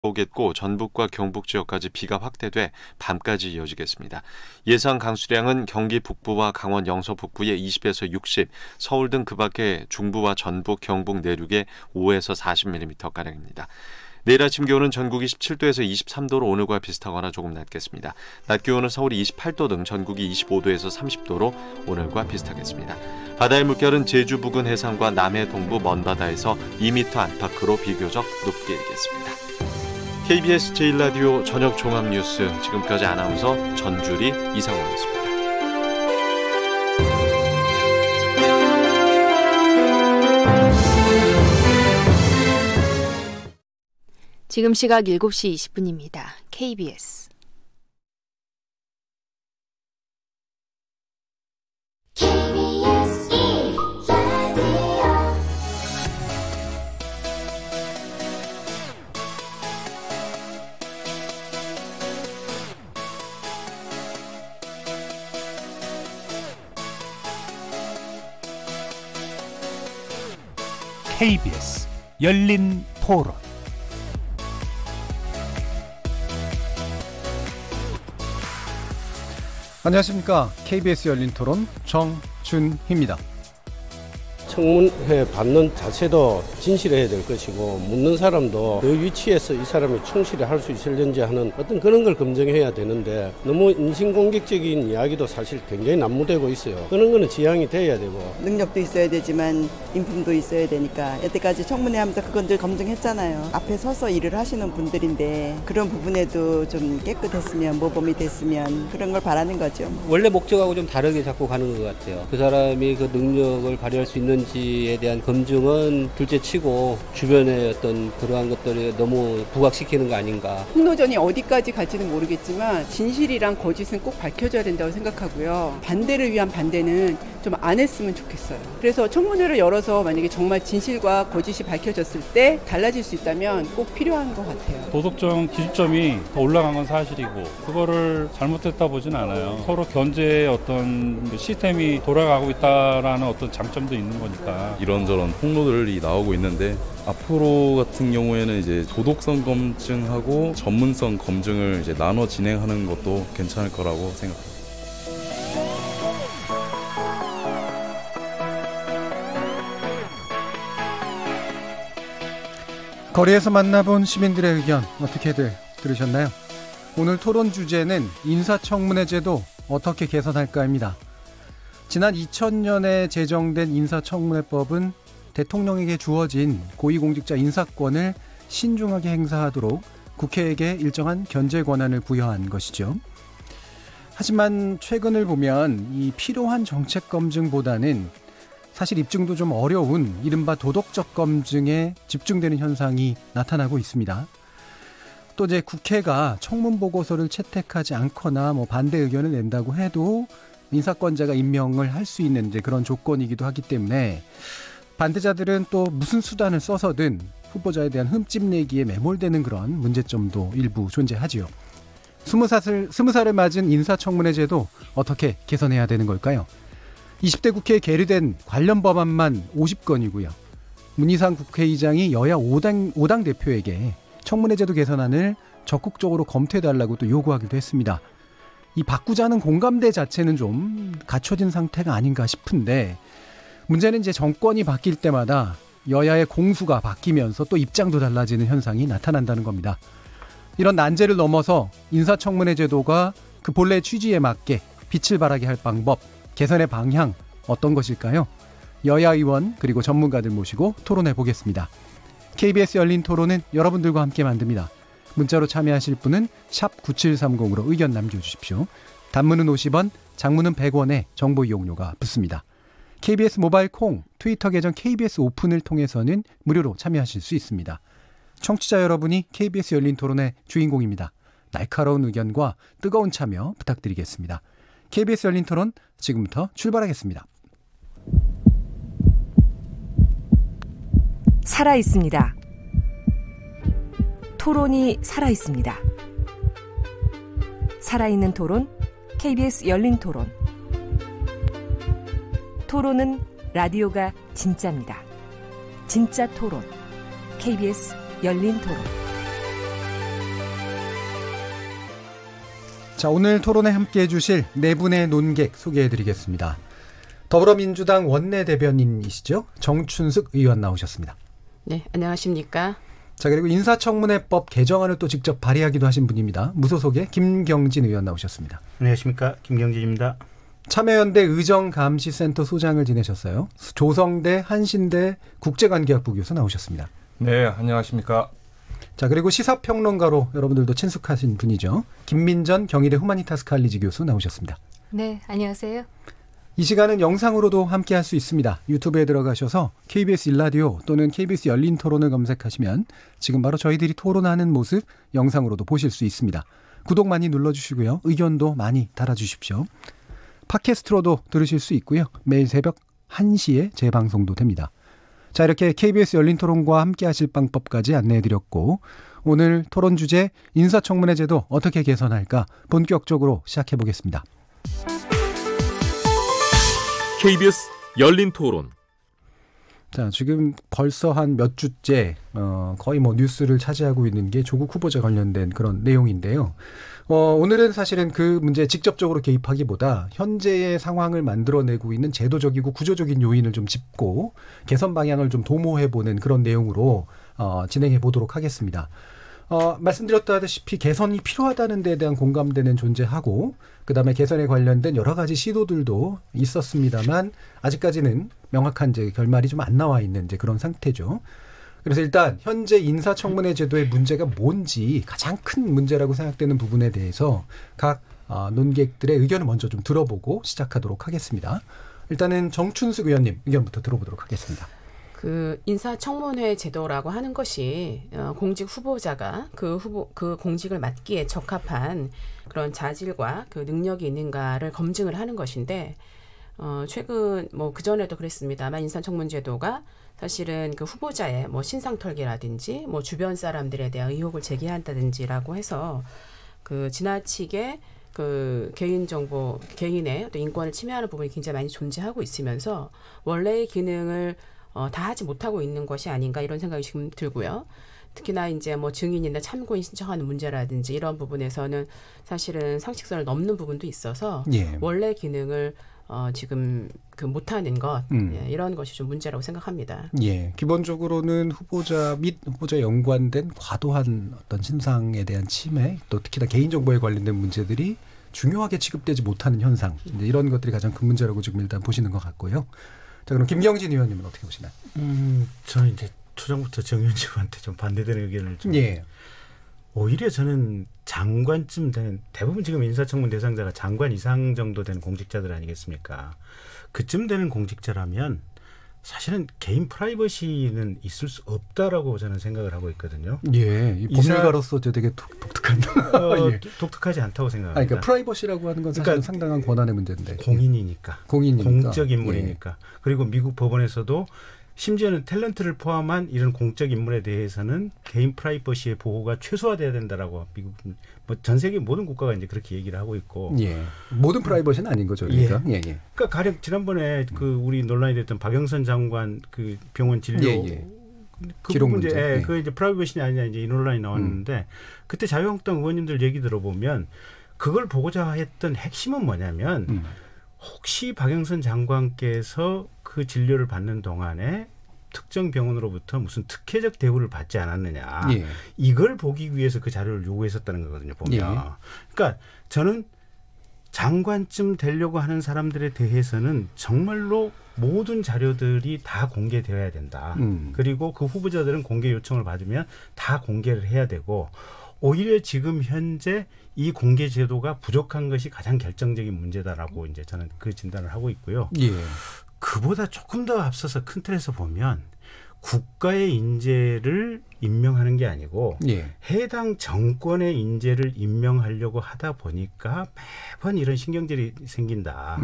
오겠고 전북과 경북 지역까지 비가 확대돼 밤까지 이어지겠습니다. 예상 강수량은 경기 북부와 강원 영서 북부에 20에서 60, 서울 등 그 밖에 중부와 전북, 경북 내륙에 5에서 40mm가량입니다. 내일 아침 기온은 전국이 17도에서 23도로 오늘과 비슷하거나 조금 낮겠습니다. 낮 기온은 서울이 28도 등 전국이 25도에서 30도로 오늘과 비슷하겠습니다. 바다의 물결은 제주 부근 해상과 남해 동부 먼바다에서 2m 안팎으로 비교적 높게 일겠습니다. KBS 제1라디오 저녁 종합뉴스, 지금까지 아나운서 전주리 이상호였습니다. 지금 시각 7시 20분입니다. KBS KBS 열린 토론. 안녕하십니까. KBS 열린 토론 정준희입니다. 청문회 받는 자체도 진실해야 될 것이고, 묻는 사람도 그 위치에서 이 사람이 충실히 할 수 있을는지 하는 어떤 그런 걸 검증해야 되는데, 너무 인신공격적인 이야기도 사실 굉장히 난무되고 있어요. 그런 거는 지양이 돼야 되고, 능력도 있어야 되지만 인품도 있어야 되니까 여태까지 청문회 하면서 그건들 검증했잖아요. 앞에 서서 일을 하시는 분들인데 그런 부분에도 좀 깨끗했으면, 모범이 됐으면, 그런 걸 바라는 거죠. 원래 목적하고 좀 다르게 자꾸 가는 것 같아요. 그 사람이 그 능력을 발휘할 수 있는 지에 대한 검증은 둘째치고 주변의 어떤 그러한 것들을 너무 부각시키는 거 아닌가. 폭로전이 어디까지 갈지는 모르겠지만 진실이랑 거짓은 꼭 밝혀져야 된다고 생각하고요. 반대를 위한 반대는 좀 안 했으면 좋겠어요. 그래서 청문회를 열어서 만약에 정말 진실과 거짓이 밝혀졌을 때 달라질 수 있다면 꼭 필요한 것 같아요. 도덕적 기준점이 더 올라간 건 사실이고, 그거를 잘못했다 보진 않아요. 서로 견제의 어떤 시스템이 돌아가고 있다라는 어떤 장점도 있는 거니까. 이런저런 폭로들이 나오고 있는데, 앞으로 같은 경우에는 이제 도덕성 검증하고 전문성 검증을 이제 나눠 진행하는 것도 괜찮을 거라고 생각합니다. 거리에서 만나본 시민들의 의견 어떻게들 들으셨나요? 오늘 토론 주제는 인사청문회 제도 어떻게 개선할까입니다. 지난 2000년에 제정된 인사청문회법은 대통령에게 주어진 고위공직자 인사권을 신중하게 행사하도록 국회에게 일정한 견제 권한을 부여한 것이죠. 하지만 최근을 보면 이 필요한 정책 검증보다는 사실 입증도 좀 어려운 이른바 도덕적 검증에 집중되는 현상이 나타나고 있습니다. 또 이제 국회가 청문 보고서를 채택하지 않거나 반대 의견을 낸다고 해도 인사권자가 임명을 할 수 있는 이제 그런 조건이기도 하기 때문에 반대자들은 또 무슨 수단을 써서든 후보자에 대한 흠집 내기에 매몰되는 그런 문제점도 일부 존재하지요. 20살을 맞은 인사청문회 제도 어떻게 개선해야 되는 걸까요? 20대 국회에 계류된 관련 법안만 50건이고요. 문희상 국회의장이 여야 5당 대표에게 청문회 제도 개선안을 적극적으로 검토해달라고 또 요구하기도 했습니다. 이 바꾸자는 공감대 자체는 좀 갖춰진 상태가 아닌가 싶은데, 문제는 이제 정권이 바뀔 때마다 여야의 공수가 바뀌면서 또 입장도 달라지는 현상이 나타난다는 겁니다. 이런 난제를 넘어서 인사청문회 제도가 그 본래 취지에 맞게 빛을 발하게 할 방법, 개선의 방향 어떤 것일까요? 여야 의원 그리고 전문가들 모시고 토론해 보겠습니다. KBS 열린 토론은 여러분들과 함께 만듭니다. 문자로 참여하실 분은 샵 9730으로 의견 남겨주십시오. 단문은 50원, 장문은 100원에 정보 이용료가 붙습니다. KBS 모바일 콩, 트위터 계정 KBS 오픈을 통해서는 무료로 참여하실 수 있습니다. 청취자 여러분이 KBS 열린 토론의 주인공입니다. 날카로운 의견과 뜨거운 참여 부탁드리겠습니다. KBS 열린 토론 지금부터 출발하겠습니다. 살아있습니다. 토론이 살아있습니다. 살아있는 토론, KBS 열린 토론. 토론은 라디오가 진짜입니다. 진짜 토론, KBS 열린 토론. 자, 오늘 토론에 함께해 주실 네 분의 논객 소개해 드리겠습니다. 더불어민주당 원내대변인이시죠? 정춘숙 의원 나오셨습니다. 네, 안녕하십니까? 자, 그리고 인사청문회법 개정안을 또 직접 발의하기도 하신 분입니다. 무소속의 김경진 의원 나오셨습니다. 안녕하십니까? 김경진입니다. 참여연대 의정감시센터 소장을 지내셨어요. 조성대 한신대 국제관계학부 교수 나오셨습니다. 네, 안녕하십니까? 자, 그리고 시사평론가로 여러분들도 친숙하신 분이죠. 김민전 경희대 후마니타스 칼리지 교수 나오셨습니다. 네, 안녕하세요. 이 시간은 영상으로도 함께할 수 있습니다. 유튜브에 들어가셔서 KBS 일라디오 또는 KBS 열린 토론을 검색하시면 지금 바로 저희들이 토론하는 모습 영상으로도 보실 수 있습니다. 구독 많이 눌러주시고요. 의견도 많이 달아주십시오. 팟캐스트로도 들으실 수 있고요. 매일 새벽 1시에 재방송도 됩니다. 자, 이렇게 KBS 열린 토론과 함께 하실 방법까지 안내해드렸고, 오늘 토론 주제 인사청문회 제도 어떻게 개선할까 본격적으로 시작해보겠습니다. KBS 열린 토론. 자, 지금 벌써 한 몇 주째 거의 뭐 뉴스를 차지하고 있는 게 조국 후보자 관련된 그런 내용인데요. 오늘은 사실은 그 문제에 직접적으로 개입하기보다 현재의 상황을 만들어내고 있는 제도적이고 구조적인 요인을 좀 짚고 개선 방향을 좀 도모해보는 그런 내용으로 진행해 보도록 하겠습니다. 말씀드렸다시피 개선이 필요하다는 데에 대한 공감대는 존재하고, 그다음에 개선에 관련된 여러 가지 시도들도 있었습니다만 아직까지는 명확한 이제 결말이 좀 안 나와 있는 이제 그런 상태죠. 그래서 일단 현재 인사청문회 제도의 문제가 뭔지, 가장 큰 문제라고 생각되는 부분에 대해서 각 논객들의 의견을 먼저 좀 들어보고 시작하도록 하겠습니다. 일단은 정춘숙 의원님 의견부터 들어보도록 하겠습니다. 그 인사청문회 제도라고 하는 것이 공직 후보자가 그 공직을 맡기에 적합한 그런 자질과 그 능력이 있는가를 검증을 하는 것인데, 최근 뭐 그전에도 그랬습니다만 인사청문 제도가 사실은 그 후보자의 뭐 신상털기라든지 뭐 주변 사람들에 대한 의혹을 제기한다든지라고 해서 그 지나치게 그 개인정보, 개인의 또 인권을 침해하는 부분이 굉장히 많이 존재하고 있으면서 원래의 기능을 다 하지 못하고 있는 것이 아닌가, 이런 생각이 지금 들고요. 특히나 이제 뭐 증인이나 참고인 신청하는 문제라든지 이런 부분에서는 사실은 상식선을 넘는 부분도 있어서 예. 원래 기능을 지금 그 못하는 것, 예, 이런 것이 좀 문제라고 생각합니다. 예, 기본적으로는 후보자 및 후보자에 연관된 과도한 어떤 신상에 대한 침해, 또 특히나 개인정보에 관련된 문제들이 중요하게 취급되지 못하는 현상, 이제 이런 것들이 가장 큰 문제라고 지금 일단 보시는 것 같고요. 자, 그럼 김경진 의원님은 어떻게 보시나요? 저는 이제 초장부터 정 의원님한테 좀 반대되는 의견을 좀. 예. 오히려 저는 장관쯤 되는, 대부분 지금 인사청문 대상자가 장관 이상 정도 되는 공직자들 아니겠습니까? 그쯤 되는 공직자라면 사실은 개인 프라이버시는 있을 수 없다라고 저는 생각을 하고 있거든요. 예, 이 법률가로서 되게 독특한. 예. 독특하지 않다고 생각합니다. 그러니까 프라이버시라고 하는 건 사실은 그러니까 상당한 권한의 문제인데. 공인이니까. 공적 인물이니까. 예. 그리고 미국 법원에서도 심지어는 탤런트를 포함한 이런 공적 인물에 대해서는 개인 프라이버시의 보호가 최소화돼야 된다라고 미국, 뭐 전 세계 모든 국가가 이제 그렇게 얘기를 하고 있고. 예. 모든 프라이버시는 아닌 거죠. 그러니까. 예. 예. 그러니까 가령 지난번에 그 우리 논란이 됐던 박영선 장관 그 병원 진료. 예. 그 문제, 예. 그 이제 프라이버시냐 아니냐 이제 이 논란이 나왔는데 그때 자유한국당 의원님들 얘기 들어보면 그걸 보고자 했던 핵심은 뭐냐면 혹시 박영선 장관께서 그 진료를 받는 동안에 특정 병원으로부터 무슨 특혜적 대우를 받지 않았느냐. 예. 이걸 보기 위해서 그 자료를 요구했었다는 거거든요. 보면. 예. 그러니까 저는 장관쯤 되려고 하는 사람들에 대해서는 정말로 모든 자료들이 다 공개되어야 된다. 그리고 그 후보자들은 공개 요청을 받으면 다 공개를 해야 되고, 오히려 지금 현재 이 공개 제도가 부족한 것이 가장 결정적인 문제다라고 이제 저는 그 진단을 하고 있고요. 예. 그보다 조금 더 앞서서 큰 틀에서 보면 국가의 인재를 임명하는 게 아니고 예. 해당 정권의 인재를 임명하려고 하다 보니까 매번 이런 신경질이 생긴다.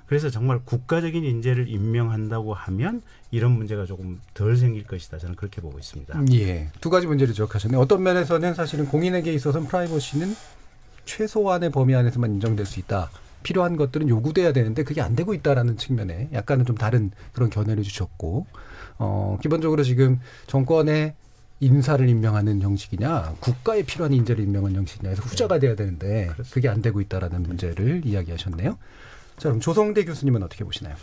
그래서 정말 국가적인 인재를 임명한다고 하면 이런 문제가 조금 덜 생길 것이다. 저는 그렇게 보고 있습니다. 예. 두 가지 문제를 지적하셨네요. 어떤 면에서는 사실은 공인에게 있어서는 프라이버시는 최소한의 범위 안에서만 인정될 수 있다. 필요한 것들은 요구돼야 되는데 그게 안 되고 있다라는 측면에 약간은 좀 다른 그런 견해를 주셨고, 기본적으로 지금 정권의 인사를 임명하는 형식이냐 국가에 필요한 인재를 임명하는 형식이냐 해서 후자가 돼야 되는데 그게 안 되고 있다라는 문제를 이야기하셨네요. 자, 그럼 조성대 교수님은 어떻게 보시나요?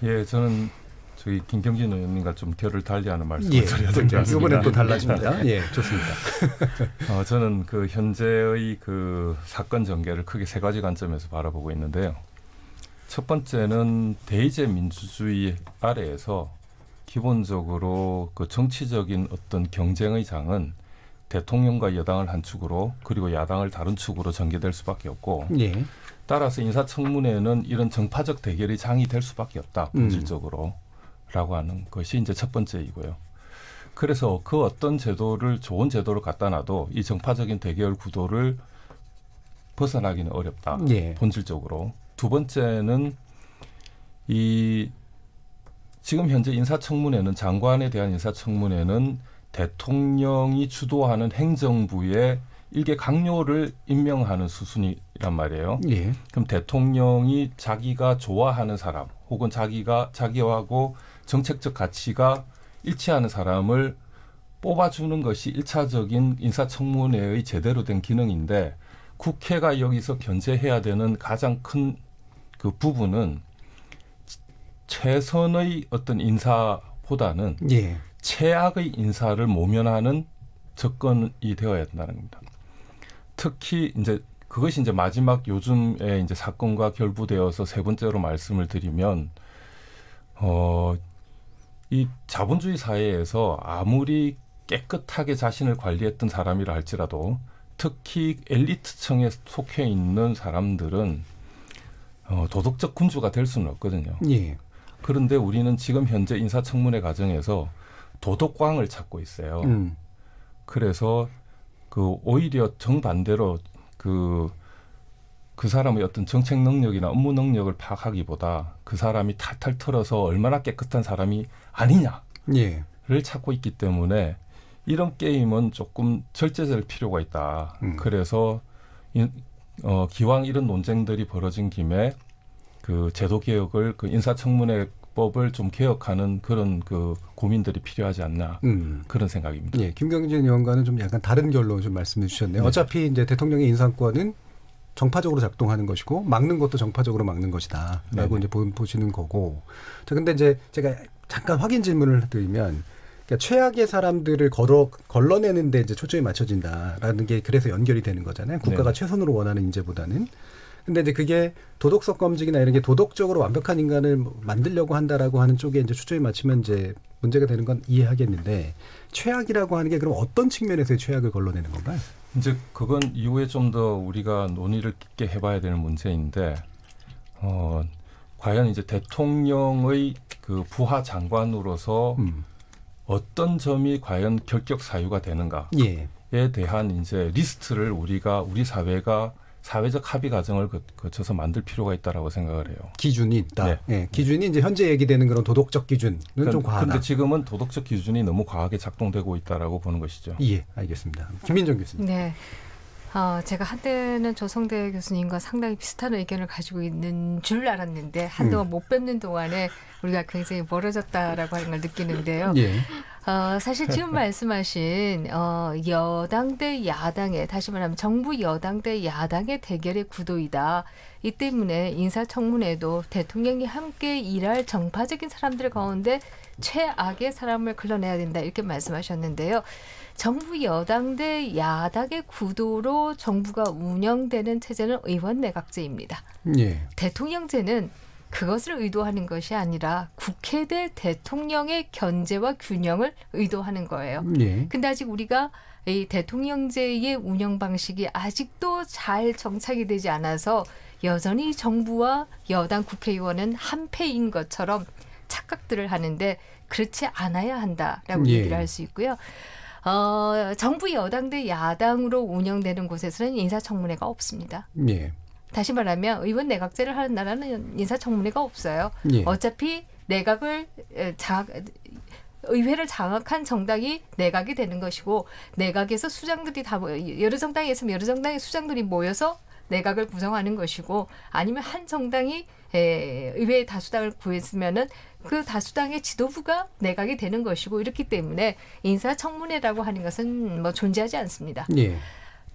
예, 저는 저희 김경진 의원님과 좀 결을 달리하는 말씀을 드려야 될 것 같습니다. 이번엔 또 달라집니다. 예, 좋습니다. 저는 그 현재의 그 사건 전개를 크게 세 가지 관점에서 바라보고 있는데요. 첫 번째는 대의제 민주주의 아래에서 기본적으로 그 정치적인 어떤 경쟁의 장은 대통령과 여당을 한 축으로 그리고 야당을 다른 축으로 전개될 수밖에 없고 예. 따라서 인사청문회는 이런 정파적 대결의 장이 될 수밖에 없다. 본질적으로. 라고 하는 것이 이제 첫 번째이고요. 그래서 그 어떤 제도를 좋은 제도로 갖다 놔도 이 정파적인 대결 구도를 벗어나기는 어렵다. 예. 본질적으로. 두 번째는 이 지금 현재 인사청문회는 장관에 대한 인사청문회는 대통령이 주도하는 행정부의 일개 강요를 임명하는 수순이란 말이에요. 예. 그럼 대통령이 자기가 좋아하는 사람 혹은 자기하고 정책적 가치가 일치하는 사람을 뽑아주는 것이 1차적인 인사청문회의 제대로 된 기능인데 국회가 여기서 견제해야 되는 가장 큰 그 부분은 최선의 어떤 인사보다는 예. 최악의 인사를 모면하는 접근이 되어야 된다는 겁니다. 특히 이제 그것이 이제 마지막 요즘에 이제 사건과 결부되어서 세 번째로 말씀을 드리면 이 자본주의 사회에서 아무리 깨끗하게 자신을 관리했던 사람이라 할지라도 특히 엘리트층에 속해 있는 사람들은 도덕적 군주가 될 수는 없거든요. 예. 그런데 우리는 지금 현재 인사청문회 과정에서 도덕광을 찾고 있어요. 그래서 그 오히려 정반대로 그 사람의 어떤 정책 능력이나 업무 능력을 파악하기보다 그 사람이 탈탈 털어서 얼마나 깨끗한 사람이 아니냐를 예. 찾고 있기 때문에 이런 게임은 조금 절제될 필요가 있다. 그래서 기왕 이런 논쟁들이 벌어진 김에 그 제도 개혁을 그 인사청문회법을 좀 개혁하는 그런 그 고민들이 필요하지 않나 그런 생각입니다. 예, 김경진 의원과는 좀 약간 다른 결로 좀 말씀해 주셨네요. 네. 어차피 이제 대통령의 인사권은 정파적으로 작동하는 것이고 막는 것도 정파적으로 막는 것이다라고 이제 보시는 거고. 자, 근데 이제 제가 잠깐 확인 질문을 드리면. 그러니까 최악의 사람들을 걸러내는데 이제 초점이 맞춰진다라는 게 그래서 연결이 되는 거잖아요. 국가가 네. 최선으로 원하는 인재보다는. 근데 이제 그게 도덕성 검증이나 이런 게 도덕적으로 완벽한 인간을 만들려고 한다라고 하는 쪽에 이제 초점이 맞추면 이제 문제가 되는 건 이해하겠는데 최악이라고 하는 게 그럼 어떤 측면에서의 최악을 걸러내는 건가요? 이제 그건 이후에 좀 더 우리가 논의를 깊게 해봐야 되는 문제인데 과연 이제 대통령의 그 부하 장관으로서 어떤 점이 과연 결격 사유가 되는가에 대한 이제 리스트를 우리 사회가 사회적 합의 과정을 거쳐서 만들 필요가 있다라고 생각을 해요. 기준이 있다. 네. 예, 기준이 이제 현재 얘기되는 그런 도덕적 기준은 좀 과하다. 그런데 지금은 도덕적 기준이 너무 과하게 작동되고 있다라고 보는 것이죠. 예, 알겠습니다. 김민정 교수님. 네. 제가 한때는 조성대 교수님과 상당히 비슷한 의견을 가지고 있는 줄 알았는데 한동안 못 뵙는 동안에 우리가 굉장히 멀어졌다라고 하는 걸 느끼는데요. 예. 사실 지금 말씀하신 여당 대 야당의 다시 말하면 정부 여당 대 야당의 대결의 구도이다. 이 때문에 인사청문회도 대통령이 함께 일할 정파적인 사람들 가운데 최악의 사람을 걸러내야 된다. 이렇게 말씀하셨는데요. 정부 여당 대 야당의 구도로 정부가 운영되는 체제는 의원 내각제입니다. 예. 대통령제는 그것을 의도하는 것이 아니라 국회 대 대통령의 견제와 균형을 의도하는 거예요. 예. 근데 아직 우리가 이 대통령제의 운영 방식이 아직도 잘 정착이 되지 않아서 여전히 정부와 여당 국회의원은 한패인 것처럼 착각들을 하는데 그렇지 않아야 한다라고 얘기를 할 수 있고요. 정부 여당 대 야당으로 운영되는 곳에서는 인사청문회가 없습니다. 예. 다시 말하면 의원 내각제를 하는 나라는 인사청문회가 없어요. 예. 어차피 의회를 장악한 정당이 내각이 되는 것이고 내각에서 수장들이 다 여러 정당에 있으면 여러 정당의 수장들이 모여서 내각을 구성하는 것이고 아니면 한 정당이 의회의 다수당을 구했으면은 그 다수당의 지도부가 내각이 되는 것이고 이렇기 때문에 인사청문회라고 하는 것은 뭐 존재하지 않습니다. 예.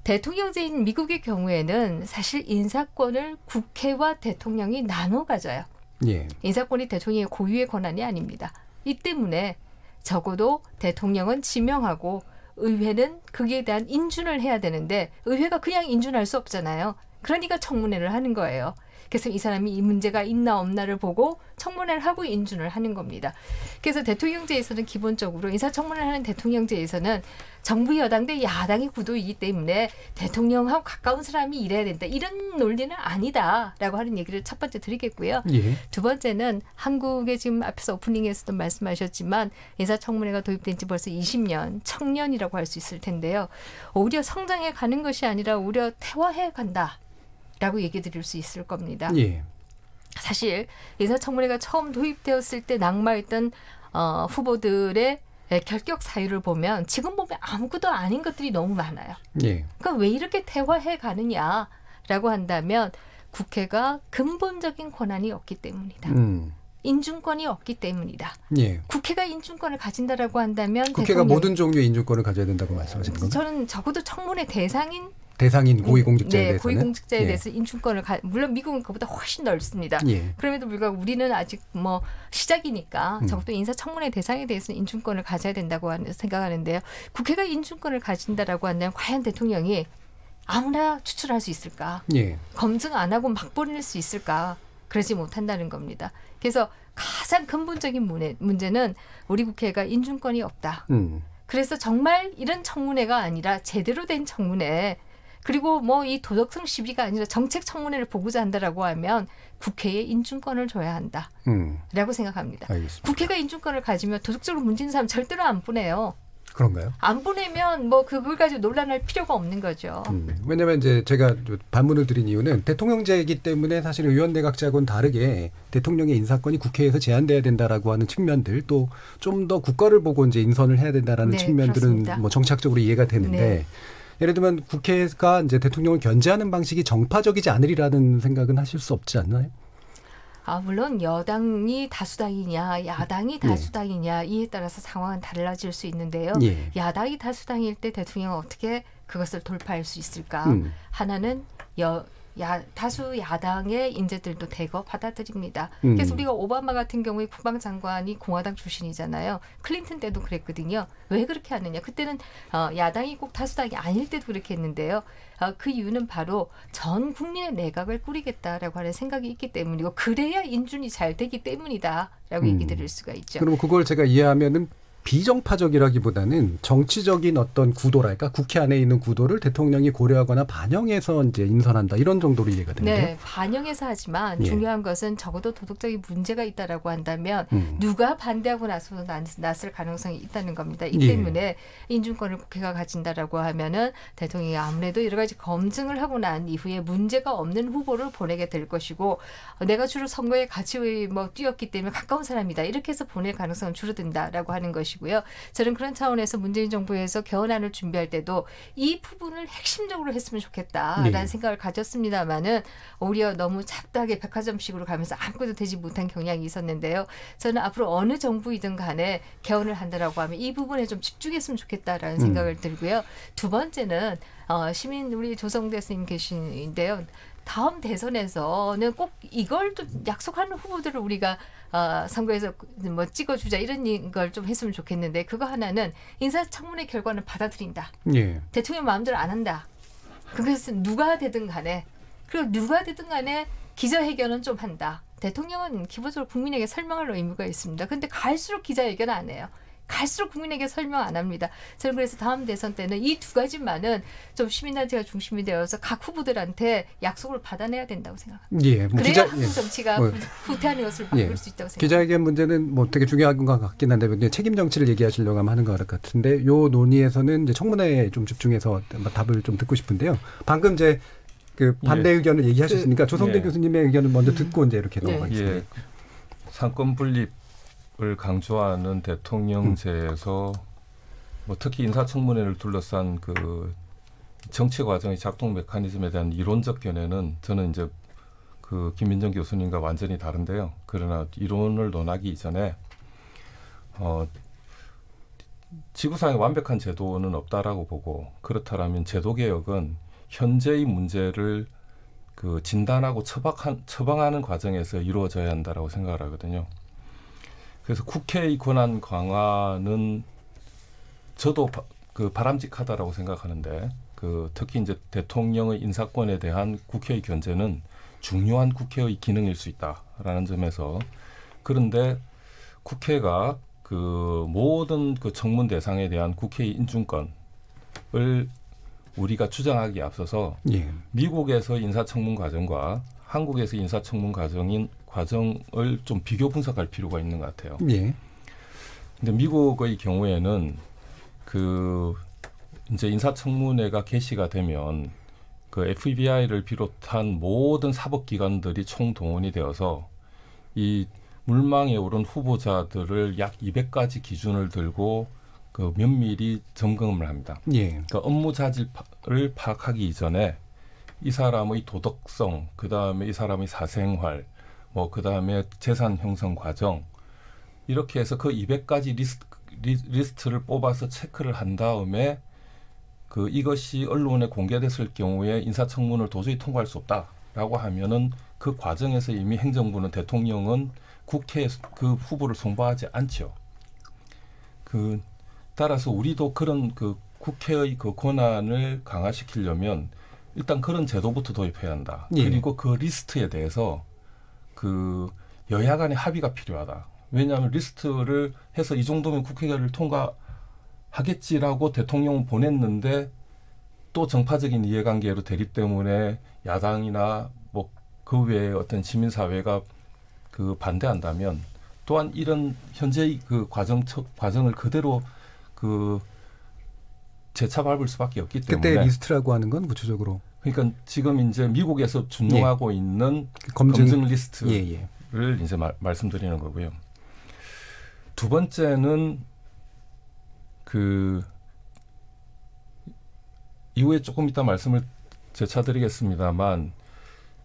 대통령제인 미국의 경우에는 사실 인사권을 국회와 대통령이 나눠 가져요. 예. 인사권이 대통령의 고유의 권한이 아닙니다. 이 때문에 적어도 대통령은 지명하고 의회는 거기에 대한 인준을 해야 되는데 의회가 그냥 인준할 수 없잖아요. 그러니까 청문회를 하는 거예요. 그래서 이 사람이 이 문제가 있나 없나를 보고 청문회를 하고 인준을 하는 겁니다. 그래서 대통령제에서는 기본적으로 인사청문회를 하는 대통령제에서는 정부 여당 대 야당의 구도이기 때문에 대통령하고 가까운 사람이 일해야 된다. 이런 논리는 아니다라고 하는 얘기를 첫 번째 드리겠고요. 예. 두 번째는 한국의 지금 앞에서 오프닝에서도 말씀하셨지만 인사청문회가 도입된 지 벌써 20년, 청년이라고 할 수 있을 텐데요. 오히려 성장해 가는 것이 아니라 오히려 퇴화해 간다. 라고 얘기 드릴 수 있을 겁니다. 예. 사실 인사청문회가 처음 도입되었을 때 낙마했던 후보들의 결격 사유를 보면 지금 보면 아무것도 아닌 것들이 너무 많아요. 예. 그러니까 왜 이렇게 퇴화해 가느냐라고 한다면 국회가 근본적인 권한이 없기 때문이다. 인준권이 없기 때문이다. 예. 국회가 인준권을 가진다라고 한다면 국회가 모든 종류의 인준권을 가져야 된다고 말씀하시는 건가요? 저는 적어도 청문회 대상인 고위공직자에 대해서는? 고위공직자에 대해서 인준권을 물론 미국은 그보다 훨씬 넓습니다. 예. 그럼에도 불구하고 우리는 아직 뭐 시작이니까 적어도 인사청문회 대상에 대해서는 인준권을 가져야 된다고 생각하는데요. 국회가 인준권을 가진다라고 한다면 과연 대통령이 아무나 추출할 수 있을까? 예. 검증 안 하고 막 보낼 수 있을까? 그러지 못한다는 겁니다. 그래서 가장 근본적인 문제는 우리 국회가 인준권이 없다. 그래서 정말 이런 청문회가 아니라 제대로 된 청문회 그리고 뭐 이 도덕성 시비가 아니라 정책 청문회를 보고자 한다라고 하면 국회에 인준권을 줘야 한다. 라고 생각합니다. 알겠습니다. 국회가 인준권을 가지면 도덕적으로 문제 있는 사람 절대로 안 보내요. 그런가요? 안 보내면 뭐 그걸 가지고 논란할 필요가 없는 거죠. 왜냐하면 이제 제가 반문을 드린 이유는 대통령제이기 때문에 사실 의원 내각제하고는 다르게 대통령의 인사권이 국회에서 제한돼야 된다라고 하는 측면들 또 좀 더 국가를 보고 이제 인선을 해야 된다라는 측면들은 그렇습니다. 뭐 정치학적으로 이해가 되는데 네. 예를 들면 국회가 이제 대통령을 견제하는 방식이 정파적이지 않으리라는 생각은 하실 수 없지 않나요? 물론 여당이 다수당이냐 야당이 다수당이냐 이에 따라서 상황은 달라질 수 있는데요. 예. 야당이 다수당일 때 대통령은 어떻게 그것을 돌파할 수 있을까? 하나는 다수 야당의 인재들도 대거 받아들입니다. 그래서 우리가 오바마 같은 경우에 국방장관이 공화당 출신이잖아요. 클린턴 때도 그랬거든요. 왜 그렇게 하느냐. 그때는 야당이 꼭 다수당이 아닐 때도 그렇게 했는데요. 그 이유는 바로 전 국민의 내각을 꾸리겠다라고 하는 생각이 있기 때문이고 그래야 인준이 잘 되기 때문이다라고 얘기 드릴 수가 있죠. 그럼 그걸 제가 이해하면은 비정파적이라기보다는 정치적인 어떤 구도랄까 국회 안에 있는 구도를 대통령이 고려하거나 반영해서 이제 인선한다 이런 정도로 이해가 되는데요. 네, 반영해서 하지만 중요한 것은 적어도 도덕적인 문제가 있다라고 한다면 누가 반대하고 나서도 났을 가능성이 있다는 겁니다. 이 때문에 인준권을 국회가 가진다라고 하면은 대통령이 아무래도 여러 가지 검증을 하고 난 이후에 문제가 없는 후보를 보내게 될 것이고 내가 주로 선거에 같이 뛰었기 때문에 가까운 사람이다 이렇게 해서 보낼 가능성은 줄어든다라고 하는 것이고요. 저는 그런 차원에서 문재인 정부에서 개헌안을 준비할 때도 이 부분을 핵심적으로 했으면 좋겠다라는 생각을 가졌습니다만은 오히려 너무 잡다하게 백화점식으로 가면서 아무것도 되지 못한 경향이 있었는데요. 저는 앞으로 어느 정부이든 간에 개헌을 한다라고 하면 이 부분에 좀 집중했으면 좋겠다라는 생각을 들고요. 두 번째는 시민 우리 조성대 선생님 계신데요. 다음 대선에서는 꼭 이걸 좀 약속하는 후보들을 우리가 선거에서 뭐 찍어주자 이런 걸 좀 했으면 좋겠는데 그거 하나는 인사청문회 결과는 받아들인다. 예. 대통령 마음대로 안 한다. 그것은 누가 되든 간에 그리고 누가 되든 간에 기자회견은 좀 한다. 대통령은 기본적으로 국민에게 설명할 의무가 있습니다. 그런데 갈수록 기자회견 안 해요. 갈수록 국민에게 설명 안 합니다. 저는 그래서 다음 대선 때는 이 두 가지만은 좀 시민단체가 중심이 되어서 각 후보들한테 약속을 받아내야 된다고 생각합니다. 예, 그래야 한국 정치가 후퇴하는 것을 바꿀 수 있다고 생각합니다. 기자회견 문제는 뭐 되게 중요한 것 같긴 한데 책임 정치를 얘기하시려고 하는 것 같은데 요 논의에서는 이제 청문회에 좀 집중해서 답을 좀 듣고 싶은데요. 방금 이제 그 반대 의견을 얘기하셨으니까 조성대 교수님의 의견을 먼저 듣고 이제 이렇게 넘어가겠습니다. 상권 분립을 강조하는 대통령제에서 뭐 특히 인사청문회를 둘러싼 그 정치 과정의 작동 메커니즘에 대한 이론적 견해는 저는 이제 그 김민정 교수님과 완전히 다른데요. 그러나 이론을 논하기 이전에 지구상에 완벽한 제도는 없다라고 보고, 그렇다면 제도 개혁은 현재의 문제를 그 진단하고 처방하는 과정에서 이루어져야 한다라고 생각을 하거든요. 그래서 국회의 권한 강화는 저도 그 바람직하다라고 생각하는데, 그 특히 이제 대통령의 인사권에 대한 국회의 견제는 중요한 국회의 기능일 수 있다라는 점에서, 그런데 국회가 그 모든 그 청문 대상에 대한 국회의 인준권을 우리가 주장하기에 앞서서 예. 미국에서 인사청문 과정과 한국에서 인사청문 과정을 좀 비교 분석할 필요가 있는 것 같아요. 예. 근데 미국의 경우에는 그 이제 인사청문회가 개시가 되면 그 FBI를 비롯한 모든 사법기관들이 총동원이 되어서 이 물망에 오른 후보자들을 약 200가지 기준을 들고 그 면밀히 점검을 합니다. 예. 그러니까 업무 자질을 파악하기 이전에 이 사람의 도덕성, 그 다음에 이 사람의 사생활, 뭐 그 다음에 재산 형성 과정, 이렇게 해서 그 200가지 리스트를 뽑아서 체크를 한 다음에 그 이것이 언론에 공개됐을 경우에 인사청문을 도저히 통과할 수 없다라고 하면은 그 과정에서 이미 행정부는, 대통령은 국회에 그 후보를 송부하지 않죠. 그 따라서 우리도 그런 그 국회의 그 권한을 강화시키려면 일단 그런 제도부터 도입해야 한다. 예. 그리고 그 리스트에 대해서 그 여야 간의 합의가 필요하다. 왜냐하면 리스트를 해서 이 정도면 국회를 통과하겠지라고 대통령은 보냈는데 또 정파적인 이해관계로 대립 때문에 야당이나 뭐 그 외에 어떤 시민사회가 그 반대한다면 또한 이런 현재의 그 과정을 그대로 그 재차밟을 수밖에 없기 때문에. 그때 리스트라고 하는 건 구체적으로. 그러니까 지금 이제 미국에서 준용하고 있는 검증 리스트를 이제 말씀드리는 거고요. 두 번째는 그 이후에 조금 이따 말씀을 재차드리겠습니다만,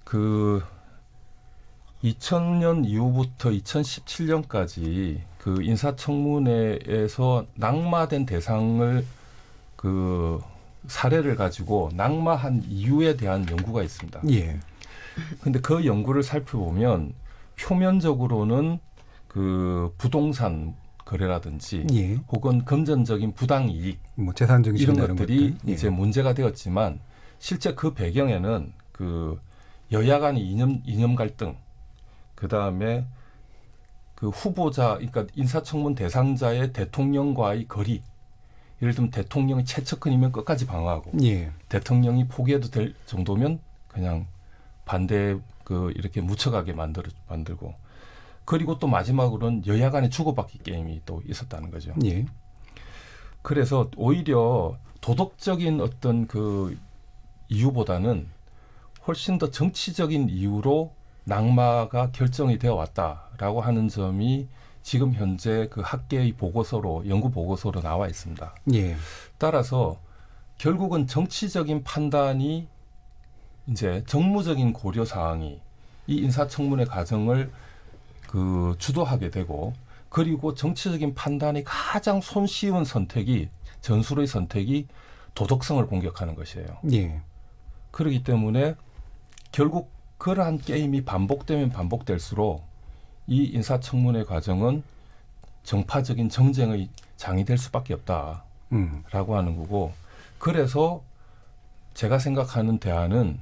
그 2000년 이후부터 2017년까지 그 인사청문회에서 낙마된 대상을 그 사례를 가지고 낙마한 이유에 대한 연구가 있습니다. 예. 근데 그 연구를 살펴보면 표면적으로는 그 부동산 거래라든지 예. 혹은 금전적인 부당이익, 뭐 재산 증식 이런 것들이 예. 이제 문제가 되었지만 실제 그 배경에는 그 여야 간의 이념 갈등, 그 다음에 그 후보자, 그러니까 인사청문 대상자의 대통령과의 거리, 예를 들면 대통령이 최측근이면 끝까지 방어하고, 예. 대통령이 포기해도 될 정도면 그냥 반대 그 이렇게 묻혀가게 만들고, 그리고 또 마지막으로는 여야 간의 주고받기 게임이 또 있었다는 거죠. 예. 그래서 오히려 도덕적인 어떤 그 이유보다는 훨씬 더 정치적인 이유로 낙마가 결정이 되어 왔다라고 하는 점이 지금 현재 그 학계의 보고서로, 연구 보고서로 나와 있습니다. 예. 따라서 결국은 정치적인 판단이 이제 정무적인 고려 사항이 이 인사청문회 과정을 그 주도하게 되고, 그리고 정치적인 판단이 가장 손쉬운 선택이, 전술의 선택이 도덕성을 공격하는 것이에요. 예. 그렇기 때문에 결국 그러한 게임이 반복되면 반복될수록 이 인사청문회 과정은 정파적인 정쟁의 장이 될 수밖에 없다라고 하는 거고, 그래서 제가 생각하는 대안은